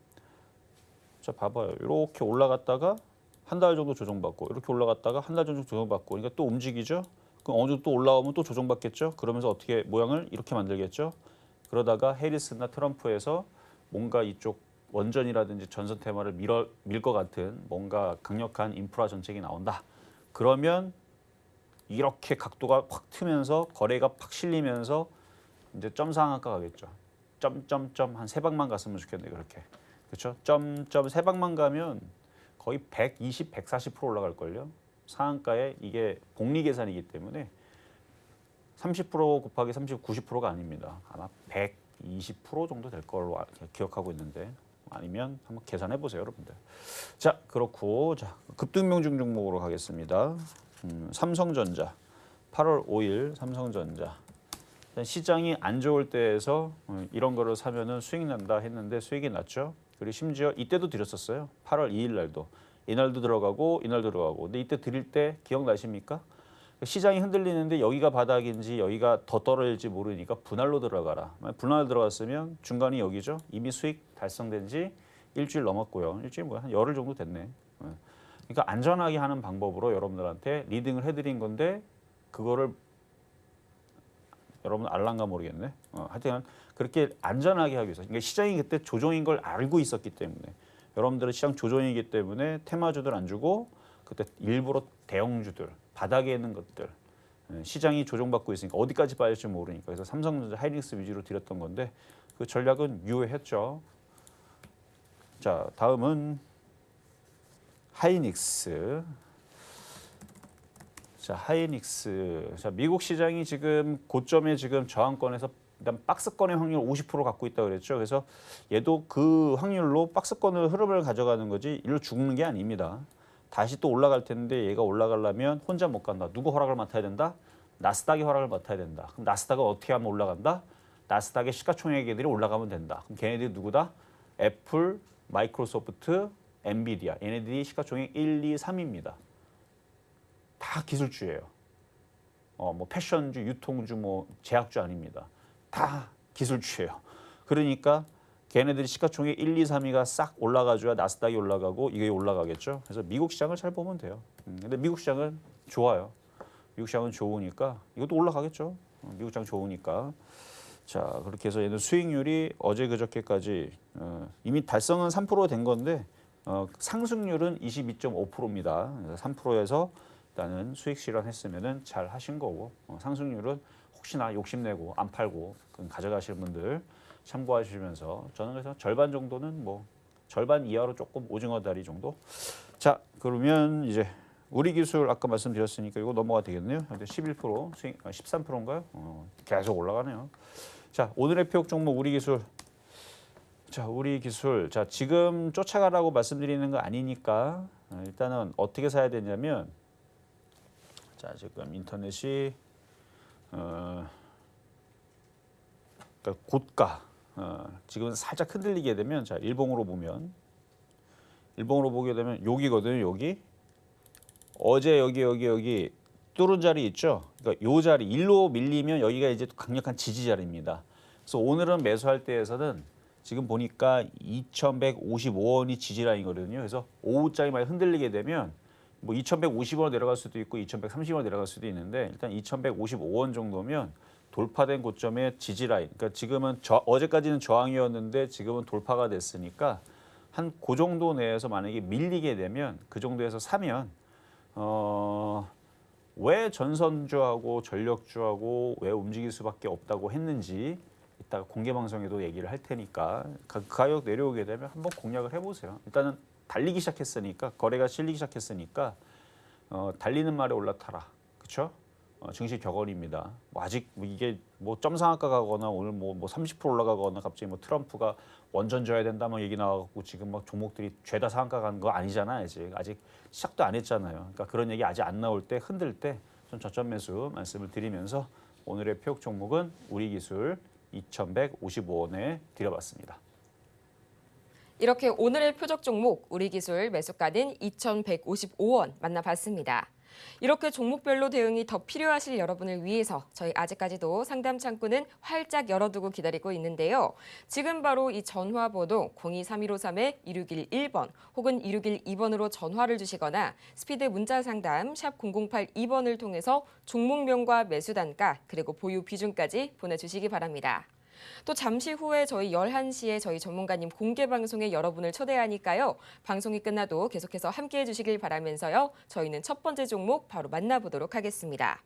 자, 봐봐요. 이렇게 올라갔다가 한 달 정도 조정받고 이렇게 올라갔다가 한 달 정도 조정받고 그러니까 또 움직이죠. 그럼 어느 정도 또 올라오면 또 조정받겠죠. 그러면서 어떻게 모양을 이렇게 만들겠죠. 그러다가 해리스나 트럼프에서 뭔가 이쪽 원전이라든지 전선 테마를 밀 것 같은 뭔가 강력한 인프라 정책이 나온다. 그러면 이렇게 각도가 확 트면서 거래가 팍 실리면서 이제 점 상한가 가겠죠. 점점점 한 세 방만 갔으면 좋겠네요. 그렇게. 그렇죠? 점점 세 방만 가면 거의 120, 140% 올라갈 걸요. 상한가에 이게 복리 계산이기 때문에 30% 곱하기 30, 90%가 아닙니다. 아마 120% 정도 될 걸로 기억하고 있는데 아니면 한번 계산해 보세요, 여러분들. 자, 그렇고 자 급등명중 종목으로 가겠습니다. 삼성전자 8월 5일 삼성전자 시장이 안 좋을 때에서 이런 거를 사면은 수익 난다 했는데 수익이 났죠. 그리고 심지어 이때도 드렸었어요. 8월 2일 날도. 이날도 들어가고 이날도 들어가고. 근데 이때 드릴 때 기억나십니까? 시장이 흔들리는데 여기가 바닥인지 여기가 더 떨어질지 모르니까 분할로 들어가라. 분할 들어갔으면 중간이 여기죠. 이미 수익 달성된 지 일주일 넘었고요. 일주일 뭐야? 한 열흘 정도 됐네. 그러니까 안전하게 하는 방법으로 여러분들한테 리딩을 해드린 건데 그거를 여러분 알란가 모르겠네. 하여튼 그렇게 안전하게 하기 위해서. 그러니까 시장이 그때 조정인 걸 알고 있었기 때문에 여러분들은 시장 조정이기 때문에 테마주들 안 주고 그때 일부러 대형주들 바닥에 있는 것들 시장이 조정받고 있으니까 어디까지 빠질지 모르니까 그래서 삼성전자, 하이닉스 위주로 드렸던 건데 그 전략은 유효했죠. 자, 다음은 하이닉스. 자, 하이닉스. 자, 미국 시장이 지금 고점에 지금 저항권에서 일단 박스권의 확률 50% 갖고 있다고 그랬죠. 그래서 얘도 그 확률로 박스권의 흐름을 가져가는 거지 일로 죽는 게 아닙니다. 다시 또 올라갈 텐데 얘가 올라가려면 혼자 못 간다. 누구 허락을 맡아야 된다? 나스닥의 허락을 맡아야 된다. 그럼 나스닥은 어떻게 하면 올라간다? 나스닥의 시가총액들이 올라가면 된다. 그럼 걔네들이 누구다? 애플, 마이크로소프트, 엔비디아. 얘네들이 시가총액 1, 2, 3입니다. 다 기술주예요. 뭐 패션주, 유통주, 뭐 제약주 아닙니다. 다 기술주예요. 그러니까 걔네들이 시가총액 1, 2, 3위가 싹 올라가줘야 나스닥이 올라가고 이게 올라가겠죠. 그래서 미국 시장을 잘 보면 돼요. 근데 미국 시장은 좋아요. 미국 시장은 좋으니까 이것도 올라가겠죠. 미국 시장 좋으니까. 자, 그렇게 해서 얘는 수익률이 어제 그저께까지 이미 달성은 3%된 건데 상승률은 22.5%입니다. 3%에서 일단은 수익 실현했으면은 잘 하신 거고 상승률은 혹시나 욕심내고 안 팔고 가져가실 분들 참고하시면서 저는 그래서 절반 정도는 뭐 절반 이하로 조금 오징어 다리 정도. 자, 그러면 이제 우리 기술 아까 말씀드렸으니까 이거 넘어가 되겠네요. 11% 수익 13%인가요? 계속 올라가네요. 자, 오늘의 표적 종목 우리 기술. 자, 우리 기술. 자, 지금 쫓아가라고 말씀드리는 거 아니니까 일단은 어떻게 사야 되냐면 자, 지금 인터넷이 그러니까 고가 지금 살짝 흔들리게 되면 자, 일봉으로 보게 되면 여기거든요. 여기 어제 여기 뚫은 자리 있죠. 그러니까 요 자리 일로 밀리면 여기가 이제 강력한 지지 자리입니다. 그래서 오늘은 매수할 때에서는 지금 보니까 2,155원이 지지 라인이거든요. 그래서 오후장이 많이 흔들리게 되면 뭐 2,150원 내려갈 수도 있고 2,130원 내려갈 수도 있는데 일단 2,155원 정도면 돌파된 고점의 지지 라인. 그러니까 지금은 어제까지는 저항이었는데 지금은 돌파가 됐으니까 한 그 정도 내에서 만약에 밀리게 되면 그 정도에서 사면 왜 전선주하고 전력주하고 왜 움직일 수밖에 없다고 했는지 이따가 공개 방송에도 얘기를 할 테니까 그 가격 내려오게 되면 한번 공략을 해보세요. 일단은 달리기 시작했으니까 거래가 실리기 시작했으니까 달리는 말에 올라타라, 그렇죠? 증시 격언입니다. 뭐 아직 이게 뭐 점상한가 가거나 오늘 뭐 30% 올라가거나 갑자기 뭐 트럼프가 원전 져야 된다 뭐 얘기 나와갖고 지금 막 종목들이 죄다 상한가 가는 거 아니잖아요. 아직 시작도 안 했잖아요. 그러니까 그런 얘기 아직 안 나올 때 흔들 때 좀 저점 매수 말씀을 드리면서 오늘의 표적 종목은 우리 기술 2,155원에 드려봤습니다. 이렇게 오늘의 표적 종목 우리 기술 매수가는 2,155원 만나봤습니다. 이렇게 종목별로 대응이 더 필요하실 여러분을 위해서 저희 아직까지도 상담 창구는 활짝 열어두고 기다리고 있는데요. 지금 바로 이 전화번호 023153-2611번 혹은 2612번으로 전화를 주시거나 스피드 문자 상담 샵 0082번을 통해서 종목명과 매수 단가 그리고 보유 비중까지 보내주시기 바랍니다. 또 잠시 후에 저희 11시에 저희 전문가님 공개 방송에 여러분을 초대하니까요. 방송이 끝나도 계속해서 함께해 주시길 바라면서요. 저희는 첫 번째 종목 바로 만나보도록 하겠습니다.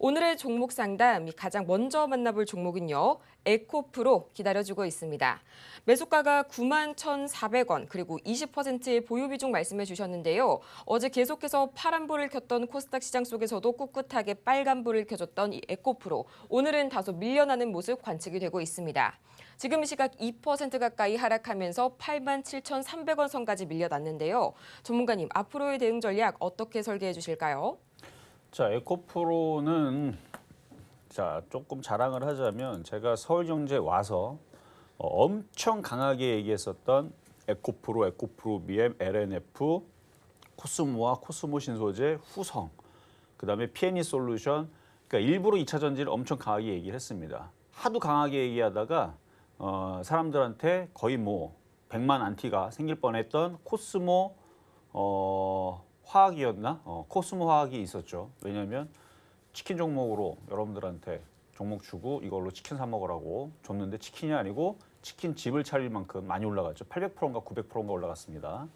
오늘의 종목 상담 가장 먼저 만나볼 종목은요. 에코프로 기다려주고 있습니다. 매수가가 91,400원 그리고 20%의 보유 비중 말씀해 주셨는데요. 어제 계속해서 파란불을 켰던 코스닥 시장 속에서도 꿋꿋하게 빨간불을 켜줬던 이 에코프로 오늘은 다소 밀려나는 모습 관측이 되고 있습니다. 지금 시각 2% 가까이 하락하면서 87,300원 선까지 밀려났는데요. 전문가님 앞으로의 대응 전략 어떻게 설계해 주실까요? 자, 에코프로는 자, 조금 자랑을 하자면 제가 서울경제 와서 엄청 강하게 얘기했었던 에코프로, 에코프로 BM, LNF, 코스모와 코스모 신소재, 후성, 그다음에 P&E 솔루션, 그러니까 일부러 2차 전지를 엄청 강하게 얘기를 했습니다. 하도 강하게 얘기하다가 사람들한테 거의 뭐 100만 안티가 생길 뻔했던 코스모 화학이었나? 코스모 화학이 있었죠. 왜냐하면 치킨 종목으로 여러분들한테 종목 주고 이걸로 치킨 사 먹으라고 줬는데 치킨이 아니고 치킨 집을 차릴 만큼 많이 올라갔죠. 800%인가 900%인가 올라갔습니다.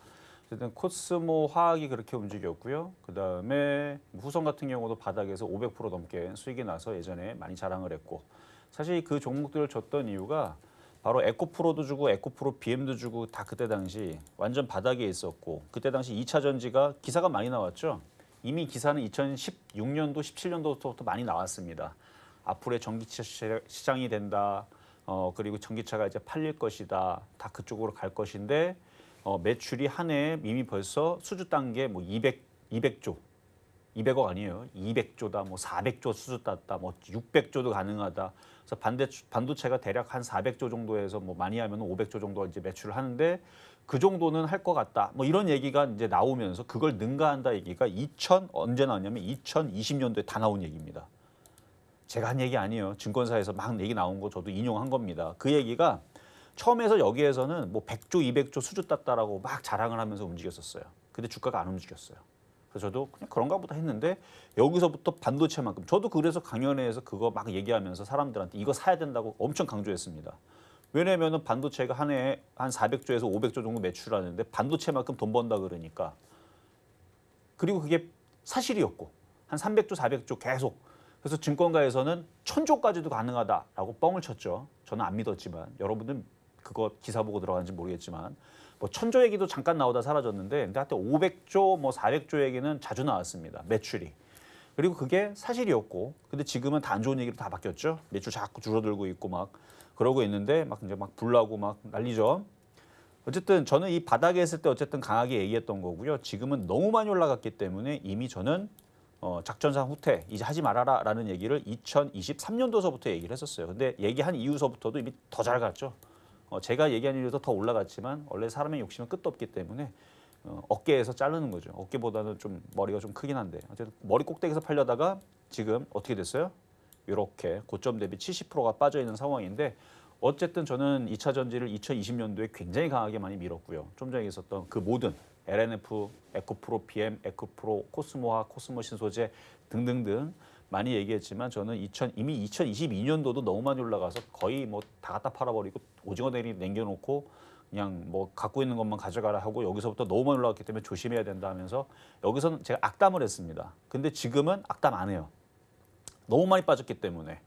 어쨌든 코스모 화학이 그렇게 움직였고요. 그다음에 후성 같은 경우도 바닥에서 500% 넘게 수익이 나서 예전에 많이 자랑을 했고, 사실 그 종목들을 줬던 이유가 바로 에코프로도 주고 에코프로 BM도 주고 다 그때 당시 완전 바닥에 있었고, 그때 당시 2차 전지가 기사가 많이 나왔죠. 이미 기사는 2016년도, 17년도부터 많이 나왔습니다. 앞으로의 전기차 시장이 된다. 그리고 전기차가 이제 팔릴 것이다. 다 그쪽으로 갈 것인데 매출이 한 해에 이미 벌써 수주 단계 뭐 200조, 200억 아니에요. 200조다, 뭐 400조 수주 땄다, 뭐 600조도 가능하다. 그래서 반도체가 대략 한 400조 정도에서 뭐 많이 하면 500조 정도 이제 매출을 하는데 그 정도는 할 것 같다. 뭐 이런 얘기가 이제 나오면서 그걸 능가한다 얘기가 언제 나왔냐면 2020년도에 다 나온 얘기입니다. 제가 한 얘기 아니에요. 증권사에서 막 얘기 나온 거 저도 인용한 겁니다. 그 얘기가 처음에서 여기에서는 뭐 100조, 200조 수주 땄다라고 막 자랑을 하면서 움직였었어요. 근데 주가가 안 움직였어요. 그래서 저도 그냥 그런가 보다 했는데 여기서부터 반도체만큼, 저도 그래서 강연회에서 그거 막 얘기하면서 사람들한테 이거 사야 된다고 엄청 강조했습니다. 왜냐하면 반도체가 한 해에 한 400조에서 500조 정도 매출하는데 반도체만큼 돈 번다 그러니까. 그리고 그게 사실이었고 한 300조, 400조 계속. 그래서 증권가에서는 1000조까지도 가능하다라고 뻥을 쳤죠. 저는 안 믿었지만, 여러분들은 그거 기사 보고 들어가는지 모르겠지만 뭐 1000조 얘기도 잠깐 나오다 사라졌는데, 근데 하여튼 500조, 뭐 400조 얘기는 자주 나왔습니다. 매출이. 그리고 그게 사실이었고, 근데 지금은 다 안 좋은 얘기로 다 바뀌었죠. 매출 자꾸 줄어들고 있고 막 그러고 있는데 막 이제 막 불나고 막 난리죠. 어쨌든 저는 이 바닥에 있을 때 어쨌든 강하게 얘기했던 거고요. 지금은 너무 많이 올라갔기 때문에 이미 저는 작전상 후퇴 이제 하지 말아라라는 얘기를 2023년도서부터 얘기를 했었어요. 근데 얘기한 이후서부터도 이미 더 잘 갔죠. 제가 얘기한 이후도 더 올라갔지만 원래 사람의 욕심은 끝도 없기 때문에 어깨에서 자르는 거죠. 어깨보다는 좀 머리가 좀 크긴 한데 어쨌든 머리 꼭대기에서 팔려다가 지금 어떻게 됐어요? 이렇게 고점 대비 70%가 빠져 있는 상황인데, 어쨌든 저는 2차 전지를 2020년도에 굉장히 강하게 많이 밀었고요. 좀 전에 있었던 그 모든 LNF, 에코프로 BM, 에코프로 코스모화, 코스모 신소재 등등등 많이 얘기했지만 저는 이미 2022년도도 너무 많이 올라가서 거의 뭐 다 갖다 팔아버리고 오징어 대리 남겨놓고 그냥 뭐 갖고 있는 것만 가져가라 하고, 여기서부터 너무 많이 올라갔기 때문에 조심해야 된다 하면서 여기서는 제가 악담을 했습니다. 근데 지금은 악담 안 해요. 너무 많이 빠졌기 때문에.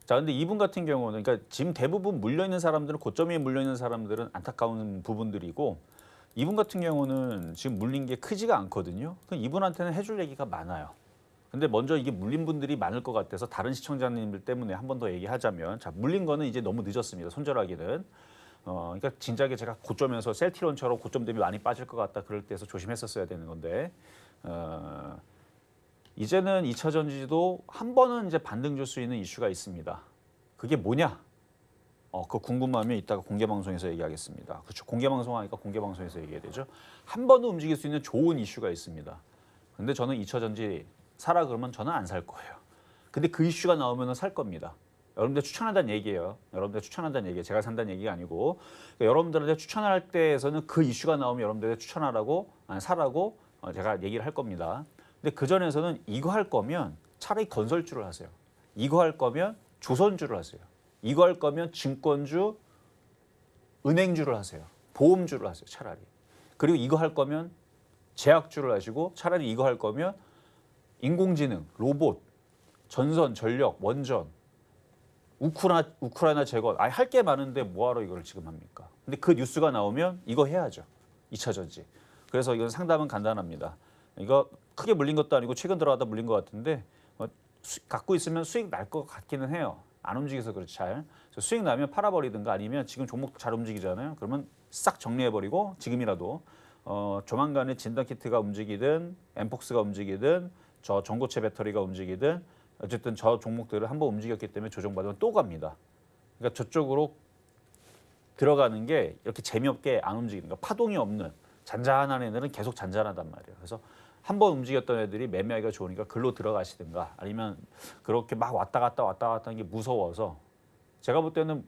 자, 근데 이분 같은 경우는, 그러니까 지금 대부분 물려있는 사람들은, 고점에 물려있는 사람들은 안타까운 부분들이고, 이분 같은 경우는 지금 물린 게 크지가 않거든요. 그럼 이분한테는 해줄 얘기가 많아요. 근데 먼저 이게 물린 분들이 많을 것 같아서 다른 시청자님들 때문에 한 번 더 얘기하자면, 자, 물린 거는 이제 너무 늦었습니다. 손절하기는. 그러니까 진작에 제가 고점에서 셀티론처럼 고점 대비 많이 빠질 것 같다 그럴 때에서 조심했었어야 되는 건데, 이제는 2차 전지도 한 번은 이제 반등 줄 수 있는 이슈가 있습니다. 그게 뭐냐? 그거 궁금하면 이따가 공개 방송에서 얘기하겠습니다. 그렇죠. 공개 방송 하니까 공개 방송에서 얘기해야 되죠. 한 번은 움직일 수 있는 좋은 이슈가 있습니다. 근데 저는 2차 전지 사라 그러면 저는 안 살 거예요. 근데 그 이슈가 나오면 살 겁니다. 여러분들 추천한다는 얘기예요. 여러분들 추천한다는 얘기예요. 제가 산다는 얘기가 아니고, 그러니까 여러분들한테 추천할 때에서는 그 이슈가 나오면 여러분들한테 추천하라고, 사라고 제가 얘기를 할 겁니다. 근데 그 전에서는 이거 할 거면 차라리 건설주를 하세요. 이거 할 거면 조선주를 하세요. 이거 할 거면 증권주, 은행주를 하세요. 보험주를 하세요. 차라리. 그리고 이거 할 거면 제약주를 하시고, 차라리 이거 할 거면 인공지능, 로봇, 전선, 전력, 원전, 우크라이나 재건, 할 게 많은데 뭐하러 이거를 지금 합니까? 근데 그 뉴스가 나오면 이거 해야죠. 2차 전지. 그래서 이건 상담은 간단합니다. 이거 크게 물린 것도 아니고 최근 들어가다 물린 것 같은데 갖고 있으면 수익 날 것 같기는 해요. 안 움직여서 그렇지 잘. 수익 나면 팔아버리든가 아니면 지금 종목 잘 움직이잖아요. 그러면 싹 정리해버리고 지금이라도 조만간에 진단키트가 움직이든 엠폭스가 움직이든 저 전고체 배터리가 움직이든 어쨌든 저 종목들을 한번 움직였기 때문에 조정받으면 또 갑니다. 그러니까 저쪽으로 들어가는 게 이렇게 재미없게 안 움직이는 거. 파동이 없는 잔잔한 애들은 계속 잔잔하단 말이에요. 그래서 한번 움직였던 애들이 매매하기가 좋으니까 글로 들어가시든가 아니면 그렇게 막 왔다 갔다 하는 게 무서워서 제가 볼 때는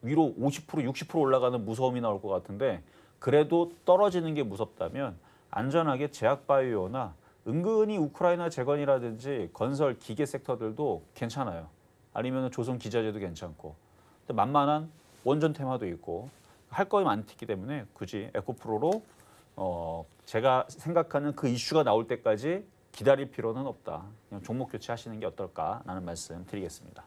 위로 50% 60% 올라가는 무서움이 나올 것 같은데 그래도 떨어지는 게 무섭다면 안전하게 제약바이오나 은근히 우크라이나 재건이라든지 건설 기계 섹터들도 괜찮아요. 아니면 조선기자재도 괜찮고 근데 만만한 원전 테마도 있고 할 거에 많기 때문에 굳이 에코프로로 제가 생각하는 그 이슈가 나올 때까지 기다릴 필요는 없다. 그냥 종목 교체하시는 게 어떨까라는 말씀 드리겠습니다.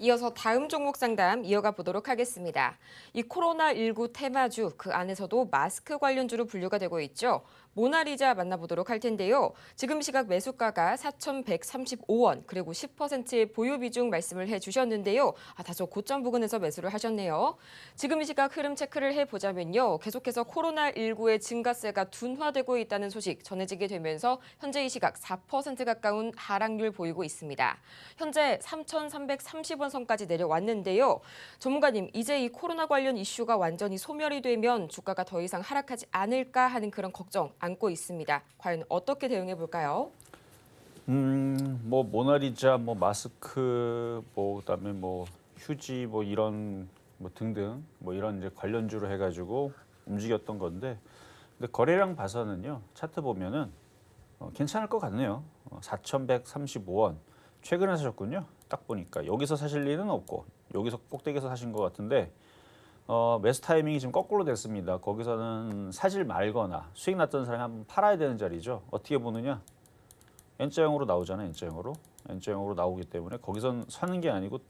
이어서 다음 종목 상담 이어가 보도록 하겠습니다. 이 코로나19 테마주 그 안에서도 마스크 관련주로 분류가 되고 있죠. 모나리자 만나보도록 할 텐데요. 지금 시각 매수가가 4,135원 그리고 10%의 보유 비중 말씀을 해주셨는데요. 다소 고점 부근에서 매수를 하셨네요. 지금 시각 흐름 체크를 해보자면요. 계속해서 코로나19의 증가세가 둔화되고 있다는 소식 전해지게 되면서 현재 이 시각 4% 가까운 하락률 보이고 있습니다. 현재 3,330원 선까지 내려왔는데요. 전문가님, 이제 이 코로나 관련 이슈가 완전히 소멸이 되면 주가가 더 이상 하락하지 않을까 하는 그런 걱정 안고 있습니다. 과연 어떻게 대응해 볼까요? 뭐 모나리자, 뭐 마스크, 뭐 그다음에 뭐 휴지, 뭐 이런 뭐 등등 뭐 이런 이제 관련주로 해가지고 움직였던 건데, 근데 거래량 봐서는요 차트 보면은 괜찮을 것 같네요. 4,135원 최근에 사셨군요. 딱 보니까 여기서 사실 리는 없고 여기서 꼭대기에서 사신 것 같은데 매수 타이밍이 지금 거꾸로 됐습니다. 거기서는 사질 말거나 수익 났던 사람이 한번 팔아야 되는 자리죠. 어떻게 보느냐? N자형으로 나오잖아요. N자형으로 나오기 때문에 거기선 사는 게 아니고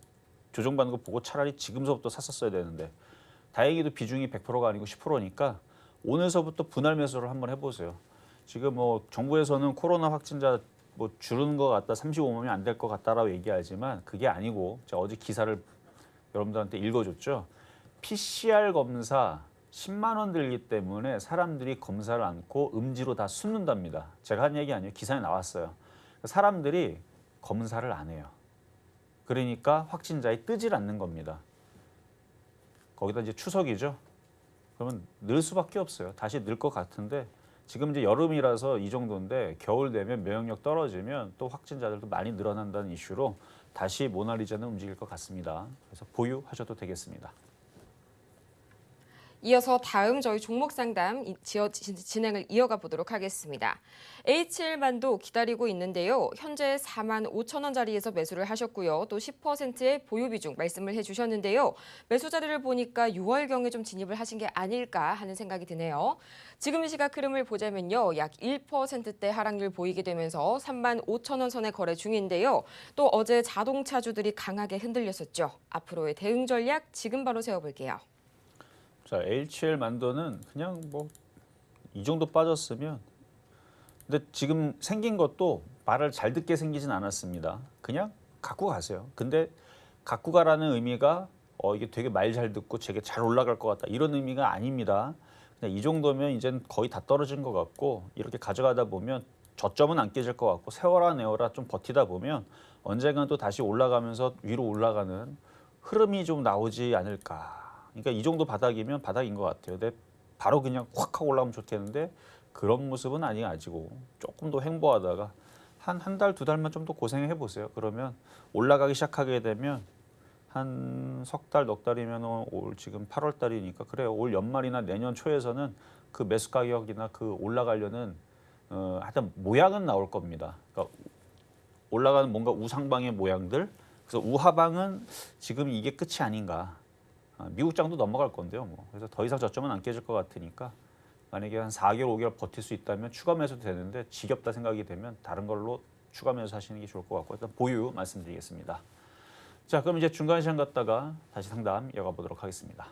조정받는 거 보고 차라리 지금서부터 샀었어야 되는데 다행히도 비중이 100%가 아니고 10%니까 오늘서부터 분할 매수를 한번 해보세요. 지금 뭐 정부에서는 코로나 확진자 뭐 줄는 것 같다, 35만이 안 될 것 같다라고 얘기하지만 그게 아니고 제가 어제 기사를 여러분들한테 읽어줬죠. PCR 검사 10만 원 들기 때문에 사람들이 검사를 않고 음지로 다 숨는답니다. 제가 한 얘기 아니에요. 기사에 나왔어요. 사람들이 검사를 안 해요. 그러니까 확진자에 뜨질 않는 겁니다. 거기다 이제 추석이죠. 그러면 늘 수밖에 없어요. 다시 늘 것 같은데 지금 이제 여름이라서 이 정도인데 겨울 되면 면역력 떨어지면 또 확진자들도 많이 늘어난다는 이슈로 다시 모나리자는 움직일 것 같습니다. 그래서 보유하셔도 되겠습니다. 이어서 다음 저희 종목 상담 진행을 이어가 보도록 하겠습니다. HL만도 기다리고 있는데요. 현재 45,000원짜리에서 매수를 하셨고요. 또 10%의 보유 비중 말씀을 해주셨는데요. 매수 자리를 보니까 6월경에 좀 진입을 하신 게 아닐까 하는 생각이 드네요. 지금 시각 흐름을 보자면요. 약 1%대 하락률 보이게 되면서 35,000원 선에 거래 중인데요. 또 어제 자동차주들이 강하게 흔들렸었죠. 앞으로의 대응 전략 지금 바로 세워볼게요. 자, HL 만도는 그냥 뭐 이 정도 빠졌으면, 근데 지금 생긴 것도 말을 잘 듣게 생기진 않았습니다. 그냥 갖고 가세요. 근데 갖고 가라는 의미가 이게 되게 말 잘 듣고 되게 잘 올라갈 것 같다 이런 의미가 아닙니다. 그냥 이 정도면 이젠 거의 다 떨어진 것 같고 이렇게 가져가다 보면 저점은 안 깨질 것 같고 세워라 내어라 좀 버티다 보면 언젠간 또 다시 올라가면서 위로 올라가는 흐름이 좀 나오지 않을까. 그러니까 이 정도 바닥이면 바닥인 것 같아요. 근데 바로 그냥 확 하고 올라가면 좋겠는데 그런 모습은 아니고 조금 더 횡보하다가 한 달, 두 달만 좀 더 고생해 보세요. 그러면 올라가기 시작하게 되면 한 석 달, 넉 달이면 올 지금 8월 달이니까 그래요. 올 연말이나 내년 초에서는 그 매수 가격이나 그 올라가려는 하여튼 모양은 나올 겁니다. 그러니까 올라가는 뭔가 우상방의 모양들. 그래서 우하방은 지금 이게 끝이 아닌가. 미국장도 넘어갈 건데요. 뭐. 그래서 더 이상 저점은 안 깨질 것 같으니까 만약에 한 4개월, 5개월 버틸 수 있다면 추가 매수도 되는데 지겹다 생각이 되면 다른 걸로 추가 매수 하시는 게 좋을 것 같고 일단 보유 말씀드리겠습니다. 자, 그럼 이제 중간 시간 갔다가 다시 상담 이어가 보도록 하겠습니다.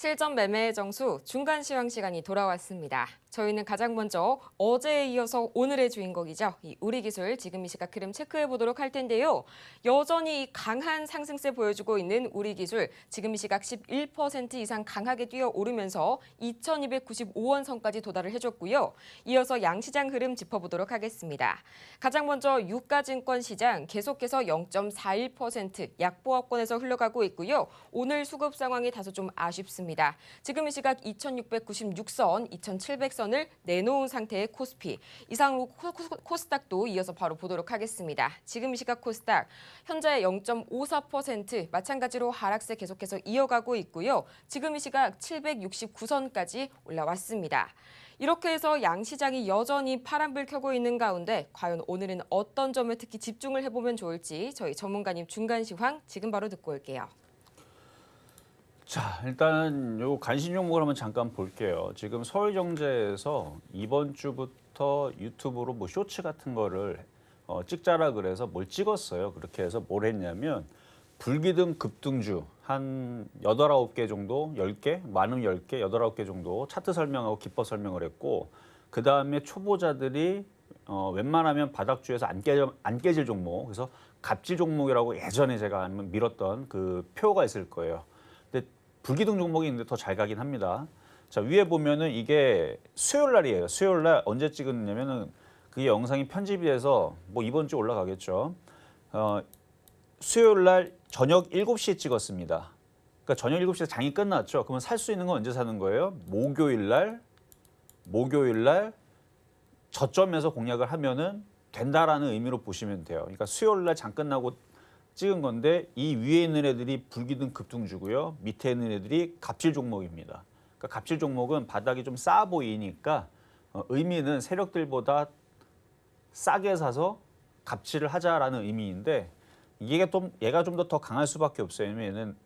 실전 매매의 정수 중간 시황 시간이 돌아왔습니다. 저희는 가장 먼저 어제에 이어서 오늘의 주인공이죠. 이 우리기술 지금 이 시각 흐름 체크해 보도록 할 텐데요. 여전히 강한 상승세 보여주고 있는 우리기술 지금 이 시각 11% 이상 강하게 뛰어오르면서 2,295원 선까지 도달을 해줬고요. 이어서 양시장 흐름 짚어보도록 하겠습니다. 가장 먼저 유가증권 시장 계속해서 0.41% 약보합권에서 흘러가고 있고요. 오늘 수급 상황이 다소 좀 아쉽습니다. 지금 이 시각 2,696선, 2,700선을 내놓은 상태의 코스피. 이상으로 코스닥도 이어서 바로 보도록 하겠습니다. 지금 이 시각 코스닥 현재 0.54% 마찬가지로 하락세 계속해서 이어가고 있고요. 지금 이 시각 769선까지 올라왔습니다. 이렇게 해서 양시장이 여전히 파란불 켜고 있는 가운데 과연 오늘은 어떤 점을 특히 집중을 해보면 좋을지 저희 전문가님 중간 시황 지금 바로 듣고 올게요. 자, 일단 요 관심 종목을 한번 잠깐 볼게요. 지금 서울경제에서 이번 주부터 유튜브로 뭐 쇼츠 같은 거를 찍자라 그래서 뭘 찍었어요. 그렇게 해서 뭘 했냐면 불기둥 급등주 한 8, 9개 정도, 10개, 많으면 10개, 8, 9개 정도 차트 설명하고 기법 설명을 했고 그다음에 초보자들이 웬만하면 바닥주에서 안 깨질 종목, 그래서 갑질 종목이라고 예전에 제가 밀었던 그 표가 있을 거예요. 근데 불기둥 종목이 있는데 더 잘 가긴 합니다. 자, 위에 보면은 이게 수요일 날이에요. 수요일 날 언제 찍었냐면은 그 영상이 편집이 돼서 뭐 이번 주 올라가겠죠. 수요일 날 저녁 7시에 찍었습니다. 그러니까 저녁 7시에 장이 끝났죠. 그러면 살 수 있는 건 언제 사는 거예요? 목요일 날 저점에서 공략을 하면은 된다라는 의미로 보시면 돼요. 그러니까 수요일 날 장 끝나고 찍은 건데 이 위에 있는 애들이 불기둥 급등주고요. 밑에 있는 애들이 갑질 종목입니다. 그러니까 갑질 종목은 바닥이 좀 싸 보이니까 의미는 세력들보다 싸게 사서 갑질을 하자라는 의미인데 얘가 좀 더 강할 수밖에 없어요. 왜냐면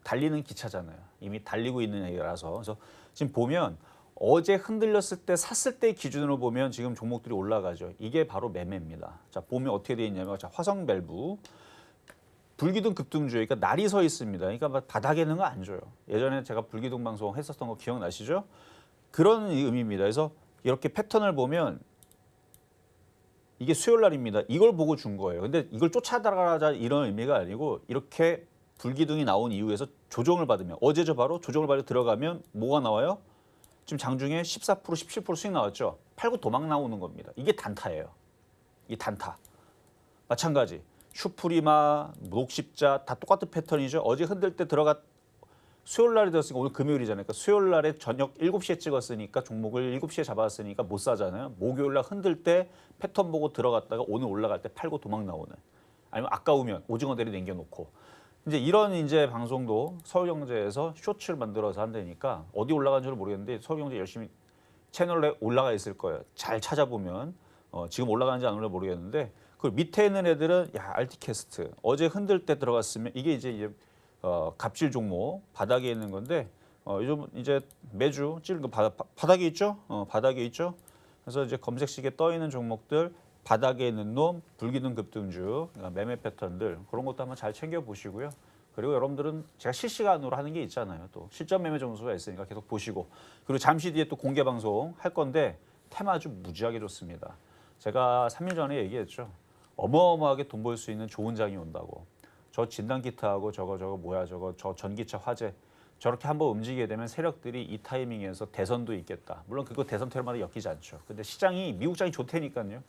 달리는 기차잖아요. 이미 달리고 있는 애라서. 그래서 지금 보면 어제 흔들렸을 때 샀을 때 기준으로 보면 지금 종목들이 올라가죠. 이게 바로 매매입니다. 자, 보면 어떻게 돼 있냐면 자, 화성밸브 불기둥 급등주에 그러니까 날이 서 있습니다. 그러니까 바닥에 있는 거 안 줘요. 예전에 제가 불기둥 방송 했었던 거 기억나시죠? 그런 의미입니다. 그래서 이렇게 패턴을 보면 이게 수요일 날입니다. 이걸 보고 준 거예요. 근데 이걸 쫓아다가자 이런 의미가 아니고 이렇게 불기둥이 나온 이후에서 조정을 받으면 어제죠 바로 조정을 받아 들어가면 뭐가 나와요? 지금 장중에 14%, 17% 수익 나왔죠. 팔고 도망 나오는 겁니다. 이게 단타예요. 이게 단타. 마찬가지. 슈프리마, 녹십자 다 똑같은 패턴이죠. 어제 흔들 때 수요일 날에 들었으니까 오늘 금요일이잖아요. 그러니까 수요일 날에 저녁 7시에 찍었으니까 종목을 7시에 잡았으니까 못 사잖아요. 목요일 날 흔들 때 패턴 보고 들어갔다가 오늘 올라갈 때 팔고 도망 나오는. 아니면 아까우면 오징어 대리 남겨놓고. 이제 방송도 서울경제에서 쇼츠를 만들어서 한다니까 어디 올라간 줄 모르겠는데 서울경제 열심히 채널에 올라가 있을 거예요. 잘 찾아보면 지금 올라가는지 안 올라가는지 모르겠는데 그 밑에 있는 애들은 알티캐스트 어제 흔들 때 들어갔으면 이게 이제 갑질 종목 바닥에 있는 건데 요즘 이제 매주 찌른 거 바닥에 있죠. 바닥에 있죠. 그래서 이제 검색식에 떠 있는 종목들 바닥에 있는 놈, 불기둥 급등주, 매매 패턴들 그런 것도 한번 잘 챙겨 보시고요. 그리고 여러분들은 제가 실시간으로 하는 게 있잖아요. 또 실전 매매 점수가 있으니까 계속 보시고 그리고 잠시 뒤에 또 공개 방송 할 건데 테마주 무지하게 좋습니다. 제가 3일 전에 얘기했죠. 어마어마하게 돈 벌 수 있는 좋은 장이 온다고. 저 진단키트하고 저 전기차 화재 저렇게 한번 움직이게 되면 세력들이 이 타이밍에서 대선도 있겠다. 물론 그거 대선 테마마다 엮이지 않죠. 근데 시장이 미국 장이 좋다니까요.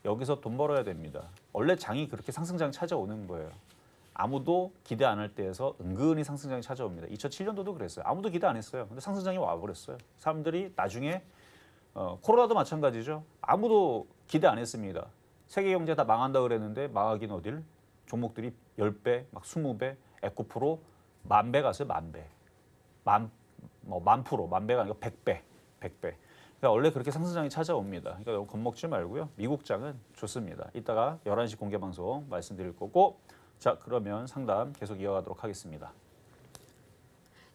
여기서 돈 벌어야 됩니다. 원래 장이 그렇게 상승장이 찾아오는 거예요. 아무도 기대 안 할 때에서 은근히 상승장이 찾아옵니다. 2007년도도 그랬어요. 아무도 기대 안 했어요. 근데 상승장이 와버렸어요. 사람들이 나중에 코로나도 마찬가지죠. 아무도 기대 안 했습니다. 세계 경제 다 망한다 그랬는데 망하긴 어딜? 종목들이 10배, 막 20배, 에코프로 10,000배 갔어요. 10,000배. 만 프로, 10,000배가 아니고 100배. 그러니까 원래 그렇게 상승장이 찾아옵니다. 그러니까 너무 겁먹지 말고요. 미국 장은 좋습니다. 이따가 11시 공개 방송 말씀드릴 거고 자, 그러면 상담 계속 이어가도록 하겠습니다.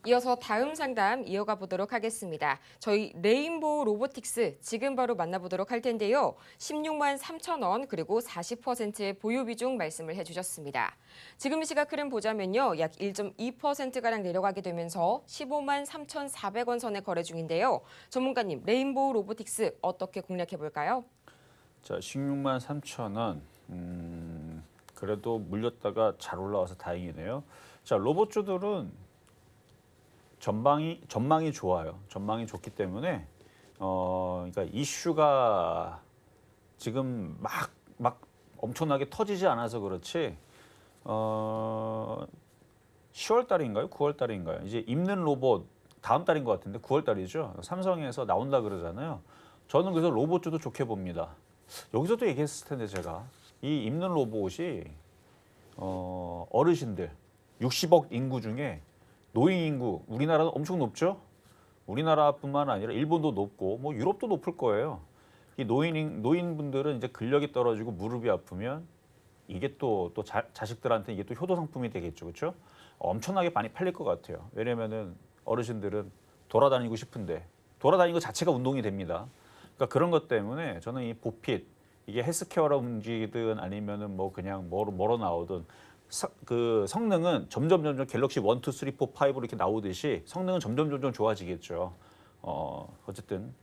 이어서 다음 상담 이어가 보도록 하겠습니다. 저희 레인보우 로보틱스 지금 바로 만나보도록 할 텐데요. 16만 3천 원 그리고 40%의 보유 비중 말씀을 해주셨습니다. 지금 시각 흐름 보자면요. 약 1.2%가량 내려가게 되면서 15만 3,400원 선에 거래 중인데요. 전문가님, 레인보우 로보틱스 어떻게 공략해볼까요? 자, 16만 3천 원. 그래도 물렸다가 잘 올라와서 다행이네요. 자, 로봇주들은 전망이 좋아요. 전망이 좋기 때문에 그러니까 이슈가 지금 막 엄청나게 터지지 않아서 그렇지 10월 달인가요? 9월 달인가요? 이제 입는 로봇 다음 달인 것 같은데 9월 달이죠. 삼성에서 나온다 그러잖아요. 저는 그래서 로봇주도 좋게 봅니다. 여기서도 얘기했을 텐데 제가 이 입는 로봇이 어르신들 60억 인구 중에 노인 인구 우리나라는 엄청 높죠. 우리나라뿐만 아니라 일본도 높고 뭐 유럽도 높을 거예요. 이 노인분들은 이제 근력이 떨어지고 무릎이 아프면 이게 또 자식들한테 이게 또 효도 상품이 되겠죠, 그렇죠? 엄청나게 많이 팔릴 것 같아요. 왜냐면은 어르신들은 돌아다니고 싶은데 돌아다니는 것 자체가 운동이 됩니다. 그러니까 그런 것 때문에 저는 이 보핏 이게 헬스케어로 움직이든 아니면은 뭐 그냥 뭐로 나오든 그 성능은 점점 갤럭시 1, 2, 3, 4, 5로 이렇게 나오듯이 성능은 점점 좋아지겠죠. 어쨌든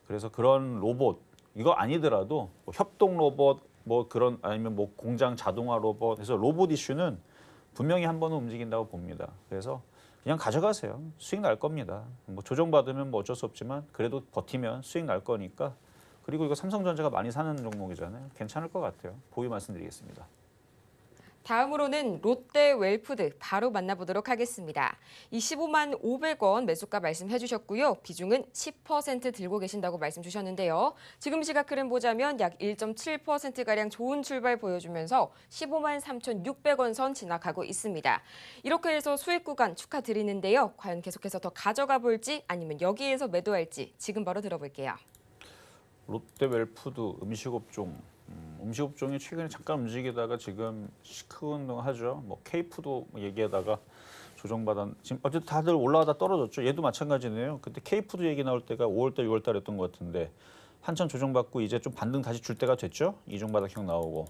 그래서 그런 로봇 이거 아니더라도 뭐 협동 로봇 뭐 그런 아니면 뭐 공장 자동화 로봇 그래서 로봇 이슈는 분명히 한 번은 움직인다고 봅니다. 그래서 그냥 가져가세요. 수익 날 겁니다. 뭐 조정받으면 뭐 어쩔 수 없지만 그래도 버티면 수익 날 거니까. 그리고 이거 삼성전자가 많이 사는 종목이잖아요. 괜찮을 것 같아요. 보유 말씀드리겠습니다. 다음으로는 롯데 웰푸드 바로 만나보도록 하겠습니다. 이 15만 500원 매수가 말씀해 주셨고요. 비중은 10% 들고 계신다고 말씀 주셨는데요. 지금 시각 흐름 보자면 약 1.7%가량 좋은 출발 보여주면서 15만 3,600원 선 지나가고 있습니다. 이렇게 해서 수익 구간 축하드리는데요. 과연 계속해서 더 가져가 볼지 아니면 여기에서 매도할지 지금 바로 들어볼게요. 롯데 웰푸드 음식업종이 최근에 잠깐 움직이다가 지금 시크 운동하죠. 뭐 K푸드 얘기하다가 조정받아 지금 어쨌든 다들 올라가다 떨어졌죠. 얘도 마찬가지네요. 그때 K푸드 얘기 나올 때가 5월달, 6월달이었던 것 같은데 한참 조정받고 이제 좀 반등 다시 줄 때가 됐죠. 이중바닥형 나오고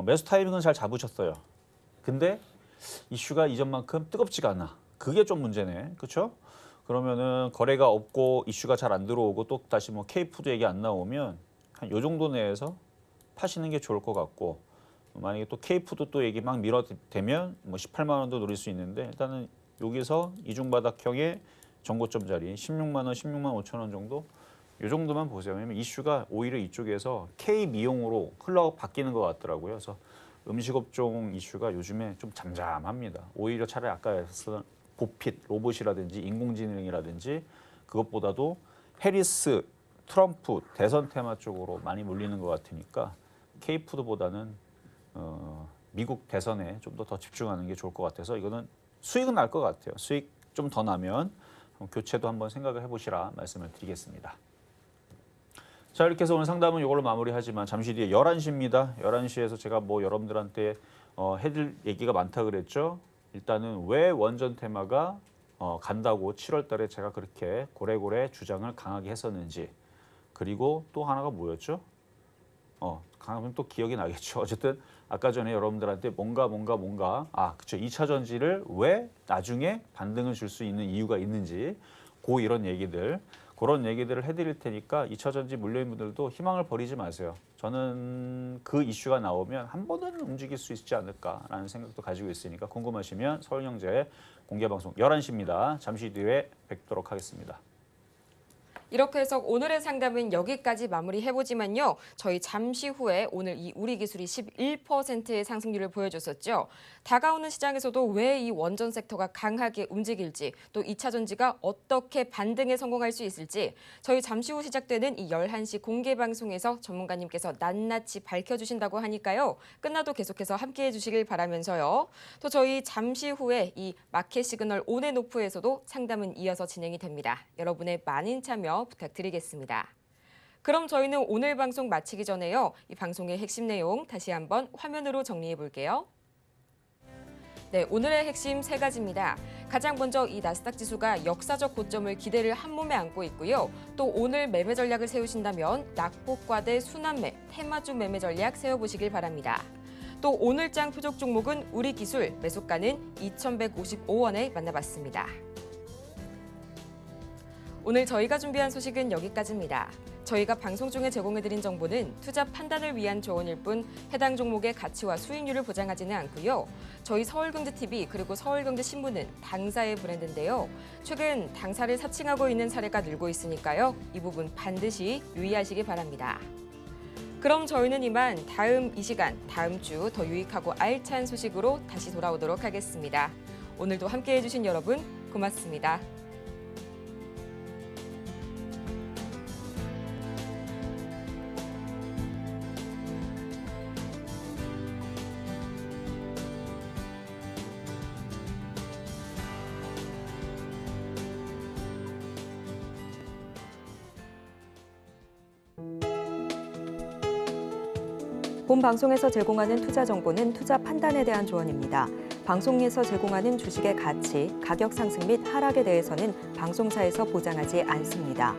매수 타이밍은 잘 잡으셨어요. 근데 이슈가 이전만큼 뜨겁지가 않아. 그게 좀 문제네. 그렇죠? 그러면은 거래가 없고 이슈가 잘 안 들어오고 또 다시 뭐 K푸드 얘기 안 나오면 한 요 정도 내에서 파시는 게 좋을 것 같고 만약에 또 K푸드 또 얘기 막 밀어대면 뭐 18만 원도 노릴 수 있는데 일단은 여기서 이중바닥형의 전고점 자리 16만 원, 16만 5천 원 정도 이 정도만 보세요. 왜냐면 이슈가 오히려 이쪽에서 K 미용으로 흘러 바뀌는 것 같더라고요. 그래서 음식업종 이슈가 요즘에 좀 잠잠합니다. 오히려 차라리 아까 했던 보핏, 로봇이라든지 인공지능이라든지 그것보다도 해리스, 트럼프, 대선 테마 쪽으로 많이 몰리는 것 같으니까 K푸드보다는 미국 대선에 좀 더 집중하는 게 좋을 것 같아서 이거는 수익은 날 것 같아요. 수익 좀 더 나면 교체도 한번 생각을 해보시라 말씀을 드리겠습니다. 자, 이렇게 해서 오늘 상담은 이걸로 마무리하지만 잠시 뒤에 11시입니다. 11시에서 제가 뭐 여러분들한테 해줄 얘기가 많다 그랬죠. 일단은 왜 원전 테마가 간다고 7월 달에 제가 그렇게 고래고래 주장을 강하게 했었는지 그리고 또 하나가 뭐였죠? 강하면 또 기억이 나겠죠. 어쨌든 아까 전에 여러분들한테 뭔가 그쵸 2차 전지를 왜 나중에 반등을 줄 수 있는 이유가 있는지 그런 얘기들을 해드릴 테니까 2차 전지 물려인 분들도 희망을 버리지 마세요. 저는 그 이슈가 나오면 한 번은 움직일 수 있지 않을까라는 생각도 가지고 있으니까 궁금하시면 서울영재 공개방송 11시입니다. 잠시 뒤에 뵙도록 하겠습니다. 이렇게 해서 오늘의 상담은 여기까지 마무리해보지만요. 저희 잠시 후에 오늘 이 우리기술이 11%의 상승률을 보여줬었죠. 다가오는 시장에서도 왜 이 원전 섹터가 강하게 움직일지 또 2차 전지가 어떻게 반등에 성공할 수 있을지 저희 잠시 후 시작되는 이 11시 공개방송에서 전문가님께서 낱낱이 밝혀주신다고 하니까요. 끝나도 계속해서 함께해 주시길 바라면서요. 또 저희 잠시 후에 이 마켓 시그널 온앤오프에서도 상담은 이어서 진행이 됩니다. 여러분의 많은 참여 부탁드리겠습니다. 그럼 저희는 오늘 방송 마치기 전에요. 이 방송의 핵심 내용 다시 한번 화면으로 정리해 볼게요. 네, 오늘의 핵심 세 가지입니다. 가장 먼저 이 나스닥 지수가 역사적 고점을 기대를 한 몸에 안고 있고요. 또 오늘 매매 전략을 세우신다면 낙폭과대 순환매, 테마주 매매 전략 세워보시길 바랍니다. 또 오늘장 표적 종목은 우리기술, 매수가는 2,155원에 만나봤습니다. 오늘 저희가 준비한 소식은 여기까지입니다. 저희가 방송 중에 제공해드린 정보는 투자 판단을 위한 조언일 뿐 해당 종목의 가치와 수익률을 보장하지는 않고요. 저희 서울경제TV 그리고 서울경제신문은 당사의 브랜드인데요. 최근 당사를 사칭하고 있는 사례가 늘고 있으니까요. 이 부분 반드시 유의하시기 바랍니다. 그럼 저희는 이만 다음 이 시간, 다음 주 더 유익하고 알찬 소식으로 다시 돌아오도록 하겠습니다. 오늘도 함께해 주신 여러분 고맙습니다. 본 방송에서 제공하는 투자 정보는 투자 판단에 대한 조언입니다. 방송에서 제공하는 주식의 가치, 가격 상승 및 하락에 대해서는 방송사에서 보장하지 않습니다.